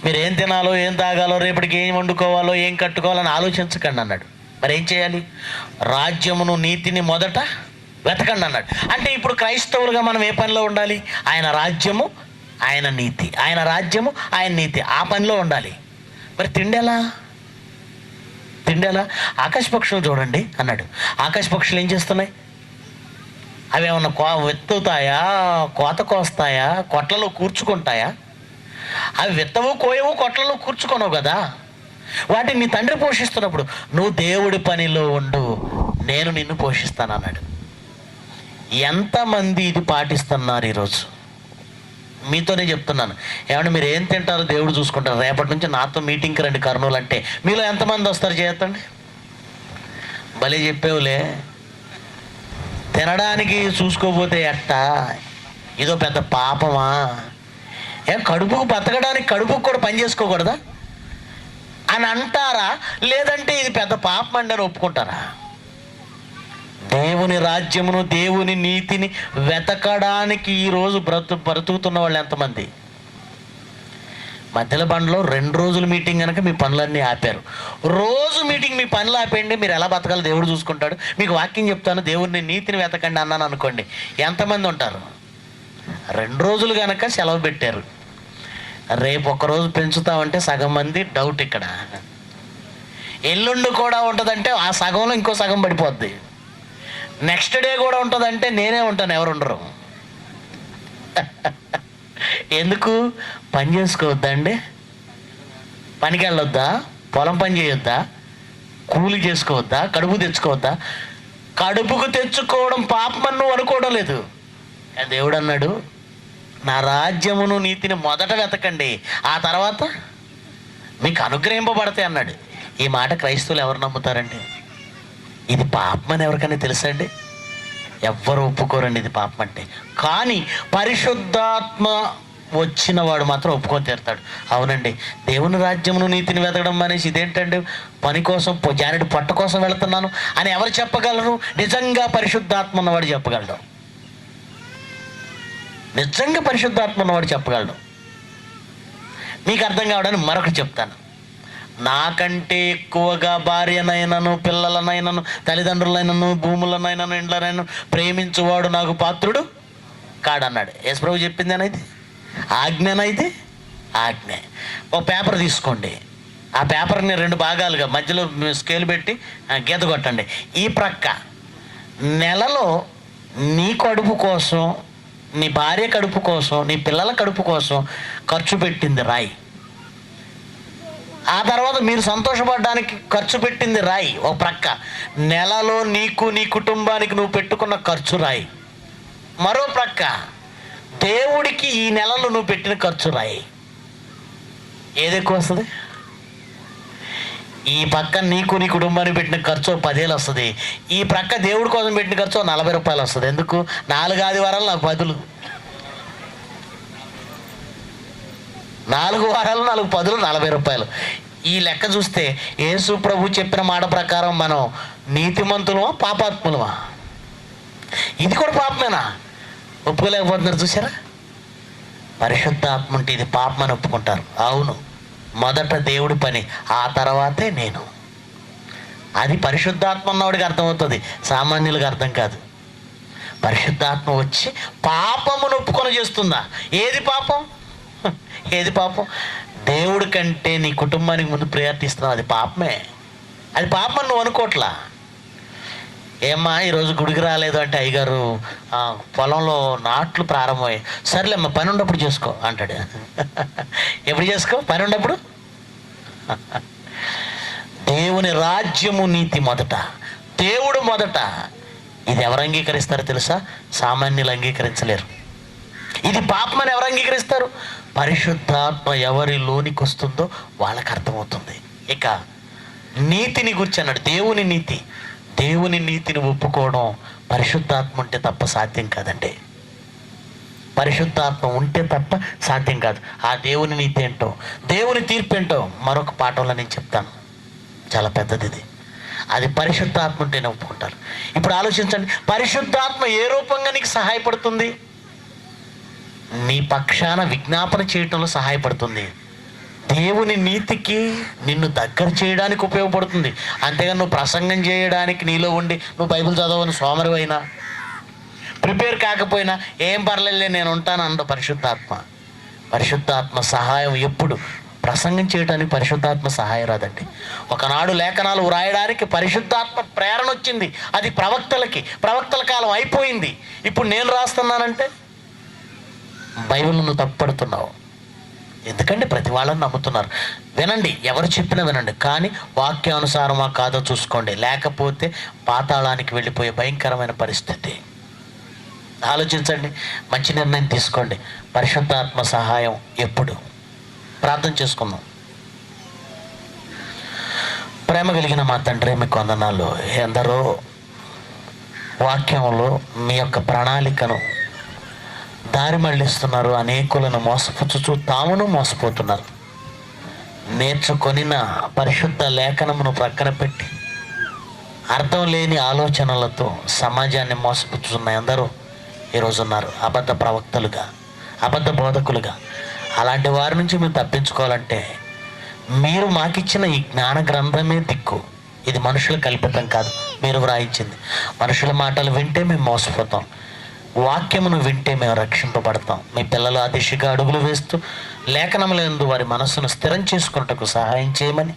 మీరు ఏం తినాలో ఏం తాగాలో రేపటికి ఏం వండుకోవాలో ఏం కట్టుకోవాలని ఆలోచించకండి అన్నాడు. మరి ఏం చేయాలి? రాజ్యమును నీతిని మొదట వెతకండి అన్నాడు. అంటే ఇప్పుడు క్రైస్తవులుగా మనం ఏ పనిలో ఉండాలి? ఆయన రాజ్యము ఆయన నీతి, ఆయన రాజ్యము ఆయన నీతి, ఆ పనిలో ఉండాలి. మరి తిండేలా? ఆకాశ పక్షులు చూడండి అన్నాడు. ఆకాశ పక్షులు ఏం చేస్తున్నాయి? అవి ఏమన్నా వెత్తుతాయా, కోత కోస్తాయా, కొట్లలో కూర్చుకుంటాయా? అవి విత్తవు కోయవు, కొట్లలో కూర్చుకోనవు కదా. వాటిని నీ తండ్రి పోషిస్తున్నప్పుడు నువ్వు దేవుడి పనిలో ఉండు, నేను నిన్ను పోషిస్తాను అన్నాడు. ఎంతమంది ఇది పాటిస్తున్నారు ఈరోజు? మీతోనే చెప్తున్నాను. ఏమంటే మీరు ఏం తింటారో దేవుడు చూసుకుంటారు. రేపటి నుంచి నాతో మీటింగ్కి రండి కర్నూలు అంటే మీలో ఎంతమంది వస్తారు? చేస్తండి. భలే చెప్పేవులే. తినడానికి చూసుకోపోతే ఎట్టా? ఇదో పెద్ద పాపమా? కడుపుకు బతకడానికి కడుపుకు కూడా పని చేసుకోకూడదా అని అంటారా? లేదంటే ఇది పెద్ద పాపం అండి అని ఒప్పుకుంటారా? దేవుని రాజ్యమును దేవుని నీతిని వెతకడానికి ఈరోజు బ్రతుకుతున్న వాళ్ళు ఎంతమంది? మధ్యలో బండ్లో 2 రోజులు మీటింగ్ కనుక మీ పనులన్నీ ఆపారు. రోజు మీటింగ్ మీ పనులు ఆపేయండి, మీరు ఎలా బతకాలో దేవుడు చూసుకుంటాడు. మీకు వాక్యం చెప్తాను, దేవుడిని నీతిని వెతకండి అన్నాను అనుకోండి, ఎంతమంది ఉంటారు? 2 రోజులు కనుక సెలవు పెట్టారు, రేపు ఒక్కరోజు పెంచుతామంటే సగం మంది డౌట్. ఇక్కడ ఎల్లుండి కూడా ఉంటుందంటే ఆ సగంలో ఇంకో సగం పడిపోద్ది. నెక్స్ట్ డే కూడా ఉంటుందంటే నేనే ఉంటాను, ఎవరు ఉండరు. ఎందుకు? పని చేసుకోవద్దా అండి? పనికి వెళ్ళొద్దా? పొలం పని చేయొద్దా? కూలి చేసుకోవద్దా? కడుపు తెచ్చుకోవద్దా? కడుపుకు తెచ్చుకోవడం పాపమని నువ్వు అనుకోవడం లేదు. దేవుడు అన్నాడు, నా రాజ్యమును నీతిని మొదట వెతకండి, ఆ తర్వాత మీకు అనుగ్రహింపబడతాయి అన్నాడు. ఈ మాట క్రైస్తవులు ఎవరు నమ్ముతారండి? ఇది పాపం అని ఎవరికైనా తెలుసా అండి? ఎవ్వరు ఒప్పుకోరండి ఇది పాపం అంటే. కానీ పరిశుద్ధాత్మ వచ్చిన వాడు మాత్రం ఒప్పుకొని తీరుతాడు. అవునండి, దేవుని రాజ్యమును నీతిని వెతకడం అనేసి ఇదేంటండి, పని కోసం జానడి పొట్ట కోసం వెళుతున్నాను అని ఎవరు చెప్పగలరు? నిజంగా పరిశుద్ధాత్మ ఉన్నవాడు చెప్పగలడు. నిజంగా పరిశుద్ధాత్మ ఉన్నవాడు చెప్పగలడు. మీకు అర్థం కావడానికి మరొకటి చెప్తాను. నాకంటే ఎక్కువగా భార్యనైనను పిల్లలనైనను తల్లిదండ్రులైనను భూములనైనను ఇండ్లనైనా ప్రేమించువాడు నాకు పాత్రుడు కాడన్నాడు. యేసుప్రభు చెప్పింది అనేది ఆజ్ఞనైతే ఆజ్ఞ. ఒక పేపర్ తీసుకోండి, ఆ పేపర్ని 2 భాగాలుగా మధ్యలో స్కేల్ పెట్టి గీత కొట్టండి. ఈ ప్రక్క నెలలో నీ కడుపు కోసం, నీ భార్య కడుపు కోసం, నీ పిల్లల కడుపు కోసం ఖర్చు పెట్టింది రాయి. ఆ తర్వాత మీరు సంతోషపడడానికి ఖర్చు పెట్టింది రాయి. ఒక ప్రక్క నెలలో నీకు నీ కుటుంబానికి నువ్వు పెట్టుకున్న ఖర్చు రాయి. మరో ప్రక్క దేవుడికి ఈ నెలలో నువ్వు పెట్టిన ఖర్చు రాయి. ఏది ఎక్కువ వస్తుంది? ఈ పక్క నీకు నీ కుటుంబానికి పెట్టిన ఖర్చు 10,000 వస్తుంది. ఈ ప్రక్క దేవుడి కోసం పెట్టిన ఖర్చు 40 రూపాయలు వస్తుంది. ఎందుకు? 4 ఆదివారాలు నాకు 10. 4 వారాలు 4 10 40 రూపాయలు. ఈ లెక్క చూస్తే యేసు ప్రభు చెప్పిన మాట ప్రకారం మనం నీతిమంతులమా పాపాత్ములమా? ఇది కూడా పాపమేనా? ఒప్పుకోలేకపోతున్నారు. చూసారా? పరిశుద్ధాత్మ ఉంటే ఇది పాపమని ఒప్పుకుంటారు. అవును, మొదట దేవుడి పని, ఆ తర్వాతే నేను. అది పరిశుద్ధాత్మ ఉన్నవాడికి అర్థమవుతుంది, సామాన్యులకు అర్థం కాదు. పరిశుద్ధాత్మ వచ్చి పాపమును ఒప్పుకొని చేస్తుందా? ఏది పాపం? ఏది పాపం? దేవుడి కంటే నీ కుటుంబానికి ముందు ప్రయారిటీ ఇస్తున్నావు, అది పాపమే. అది పాపం నువ్వు అనుకోట్లా. ఏమ్మా ఈరోజు గుడికి రాలేదు అంటే, అయ్యగారు పొలంలో నాట్లు ప్రారంభమయ్యాయి. సర్లేమ్మా పని ఉన్నప్పుడు చేసుకో అంటాడు. ఎప్పుడు చేసుకో? పని ఉన్నప్పుడు. దేవుని రాజ్యము నీతి మొదట, దేవుడు మొదట. ఇది ఎవరు అంగీకరిస్తారో తెలుసా? సామాన్యులు అంగీకరించలేరు. ఇది పాపమని ఎవరు అంగీకరిస్తారు? పరిశుద్ధాత్మ ఎవరిలోనికి వస్తుందో వాళ్ళకి అర్థమవుతుంది. ఇక నీతిని గురించి అన్నాడు, దేవుని నీతి. దేవుని నీతిని ఒప్పుకోవడం పరిశుద్ధాత్మ ఉంటే తప్ప సాధ్యం కాదండి. పరిశుద్ధాత్మ ఉంటే తప్ప సాధ్యం కాదు. ఆ దేవుని నీతి ఏంటో, దేవుని తీర్పు ఏంటో మరొక పాఠంలో నేను చెప్తాను. చాలా పెద్దది ఇది. అది పరిశుద్ధాత్మ ఉంటేనే ఒప్పుకుంటారు. ఇప్పుడు ఆలోచించండి, పరిశుద్ధాత్మ ఏ రూపంగా నీకు సహాయపడుతుంది? నీ పక్షాన విజ్ఞాపన చేయటంలో సహాయపడుతుంది. దేవుని నీతికి నిన్ను దగ్గర చేయడానికి ఉపయోగపడుతుంది. అంతేగాని నువ్వు ప్రసంగం చేయడానికి నీలో ఉండి నువ్వు బైబిల్ చదవని సోమరివైనా, ప్రిపేర్ కాకపోయినా ఏం పర్లేదు నేను ఉంటాను అంట పరిశుద్ధాత్మ. పరిశుద్ధాత్మ సహాయం ఎప్పుడు? ప్రసంగం చేయడానికి పరిశుద్ధాత్మ సహాయం రాదండి. ఒకనాడు లేఖనాలు వ్రాయడానికి పరిశుద్ధాత్మ ప్రేరణ వచ్చింది. అది ప్రవక్తలకి. ప్రవక్తల కాలం అయిపోయింది. ఇప్పుడు నేను రాస్తున్నానంటే బైబిల్ నువ్వు తప్పుపడుతున్నావు. ఎందుకంటే ప్రతి వాళ్ళని నమ్ముతున్నారు. వినండి, ఎవరు చెప్పినా వినండి, కానీ వాక్యానుసారమా కాదో చూసుకోండి. లేకపోతే పాతాళానికి వెళ్ళిపోయే భయంకరమైన పరిస్థితి. ఆలోచించండి, మంచి నిర్ణయం తీసుకోండి. పరిశుద్ధాత్మ సహాయం ఎప్పుడు? ప్రార్థన చేసుకుందాం. ప్రేమ కలిగిన మా తండ్రి, మీకు వందనాలు. ఎందరో వాక్యంలో మీ యొక్క ప్రణాళికను దారి మళ్ళిస్తున్నారు. అనేకులను మోసపుచ్చుచూ తామును మోసపోతున్నారు. నేర్చుకొనిన పరిశుద్ధ లేఖనమును ప్రక్కన పెట్టి అర్థం లేని ఆలోచనలతో సమాజాన్ని మోసపుచ్చుతున్న ఎందరో ఈరోజున్నారు. అబద్ధ ప్రవక్తలుగా, అబద్ధ బోధకులుగా. అలాంటి వారి నుంచి మేము తప్పించుకోవాలంటే మీరు మాకిచ్చిన ఈ జ్ఞాన గ్రంథమే దిక్కు. ఇది మనుషుల కల్పితం కాదు, మీరు వ్రాయించింది. మనుషుల మాటలు వింటే మేము మోసపోతాం, వాక్యమును వింటే మేము రక్షింపబడతాం. మీ పిల్లలు ఆ దిశగా అడుగులు వేస్తూ లేఖనములందు వారి మనస్సును స్థిరం చేసుకున్నటకు సహాయం చేయమని,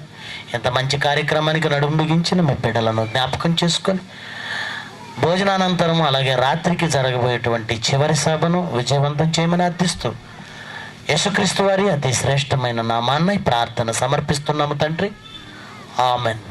ఎంత మంచి కార్యక్రమానికి నడుము బిగించిన మీ బిడ్డలను జ్ఞాపకం చేసుకొని, భోజనానంతరం అలాగే రాత్రికి జరగబోయేటువంటి చివరి సభను విజయవంతం చేయమని అర్థిస్తూ యేసుక్రీస్తు వారి అతి శ్రేష్టమైన నామాన్ని ప్రార్థన సమర్పిస్తున్నాము తండ్రి. ఆమెన్.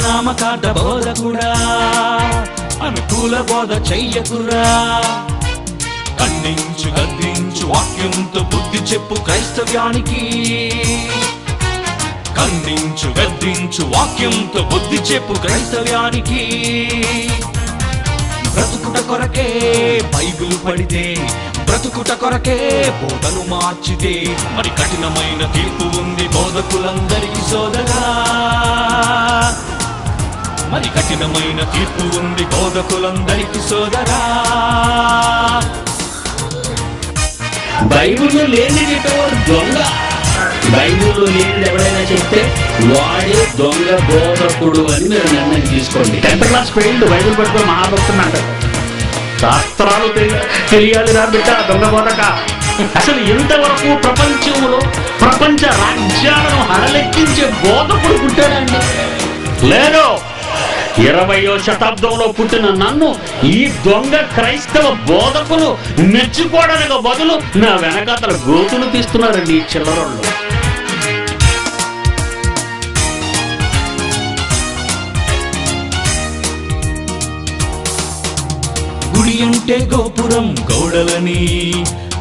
నామకార్థ బోధకుడా, అనుకూల బోధ చెయ్యకురా. ఖండించు గద్దించు వాక్యంతో బుద్ధి చెప్పు క్రైస్తవ్యానికి. ఖండించు గద్దించు వాక్యంతో బుద్ధి చెప్పు క్రైస్తవ్యానికి. బ్రతుకుట కొరకే బైబిల్ పడితే, బ్రతుకుట కొరకే బోధను మార్చితే, మరి కఠినమైన తీర్పు ఉంది బోధకులందరికీ సోదరా, మరి కఠినమైన తీర్పు ఉంది బోధకులందరికీ సోదరా. బైబిల్లో లేని దొంగ, బైబిల్లో లేనిది ఎవడైనా చెప్తే వాడే దొంగ బోధకుడు అని మీరు నిర్ణయం తీసుకోండి. 10th క్లాస్ ఫెయిల్డ్ బైబిల్ పట్టుకొని మహాభక్తుని అంటారు. శాస్త్రాలు తెలియాలి రా బిడ్డ దొంగ బోధక. అసలు ఇంతవరకు ప్రపంచంలో ప్రపంచ రాజ్యాలను హడలెక్కించే బోధకుడు పుట్టాడండి? లేదు. 20వ శతాబ్దంలో పుట్టిన నన్ను ఈ దొంగ క్రైస్తవ బోధకులు మెచ్చుకోవడానికి బదులు నా వెనకాతల గోతులు తీస్తున్నారండి ఈ చిల్లరోళ్ళు. గుడి అంటే గోపురం గోడలని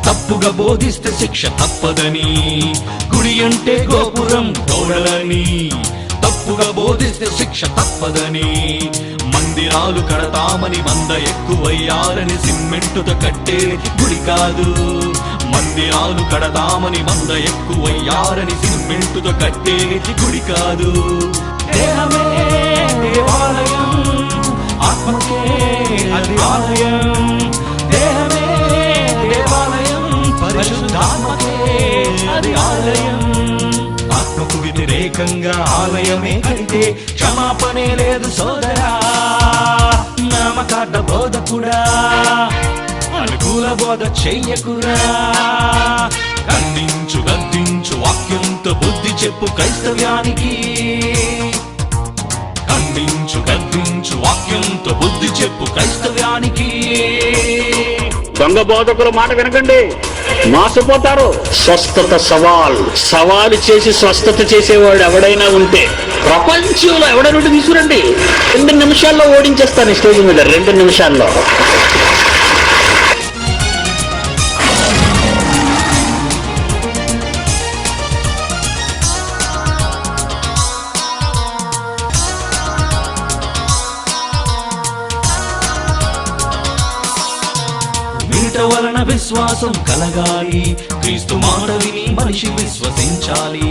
తప్పుగా బోధిస్తే శిక్ష తప్పదని, గుడి అంటే గోపురం గోడలని తప్పుగా బోధిస్తే శిక్ష తప్పదని, మందిరాలు కడతామని మంద ఎక్కువయ్యారని సిమెంటుతో కట్టేది గుడి కాదు, మందిరాలు కడతామని మంద ఎక్కువయ్యారని సిమెంటుతో కట్టేది గుడి కాదు. దేహమే దేవాలయం, ఆత్మకే అది ఆలయం, దేహమే దేవాలయం, పరిశుద్ధాత్మకే అది ఆలయం. ఆత్మకు వ్యతిరేకంగా ఆలయమే కడితే క్షమాపణే లేదు సోదరా. నామకార్థ బోధకుడా, అనుకూల బోధ చెయ్యకురా. ఖండించు గద్దించు వాక్యంతో బుద్ధి చెప్పు క్రైస్తవ్యానికి, ఖండించు గద్దించు వాక్యంతో బుద్ధి చెప్పు క్రైస్తవ్యానికి. దొంగ బోధకుల మాట వినకండి, మోసపోతారు. స్వస్థత సవాలు చేసి స్వస్థత చేసేవాడు ఎవడైనా ఉంటే ప్రపంచంలో ఎవడైనా తీసుకురండి. 2 నిమిషాల్లో ఓడించేస్తాను స్టేజ్ మీద, 2 నిమిషాల్లో. వలన విశ్వాసం కలగాలి, క్రీస్తు మాట విని మనిషి విశ్వసించాలి.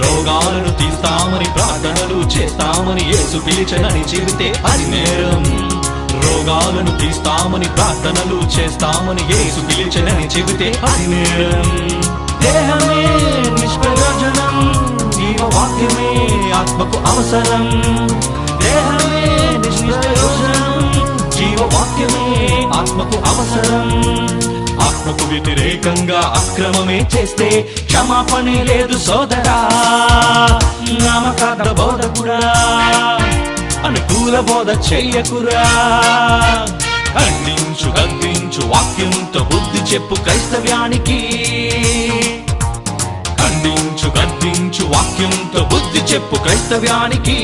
రోగాలను తీస్తామని ప్రార్థనలు చేస్తామని యేసు పిలిచెనని చెబితే అది నేరం, రోగాలను తీస్తామని ప్రార్థనలు చేస్తామని యేసు పిలిచెనని చెబితే అది నేరం. దేహమే నిష్ప్రయోజనం, జీవవాక్యమే ఆత్మకు అవసరం, దేహమే నిష్ప్రయోజనం, జీవవాక్యమే ఆత్మకు అవసరం. ఆత్మకు వ్యతిరేకంగా అక్రమమే చేస్తే క్షమాపణే లేదు సోదరా. నామకార్థ బోధకుడా, అనుకూల బోధ చెయ్యకురా. ఖండించు గద్దించు వాక్యంతో బుద్ధి చెప్పు క్రైస్తవ్యానికి, ఖండించు గద్దించు వాక్యంతో బుద్ధి చెప్పు క్రైస్తవ్యానికి.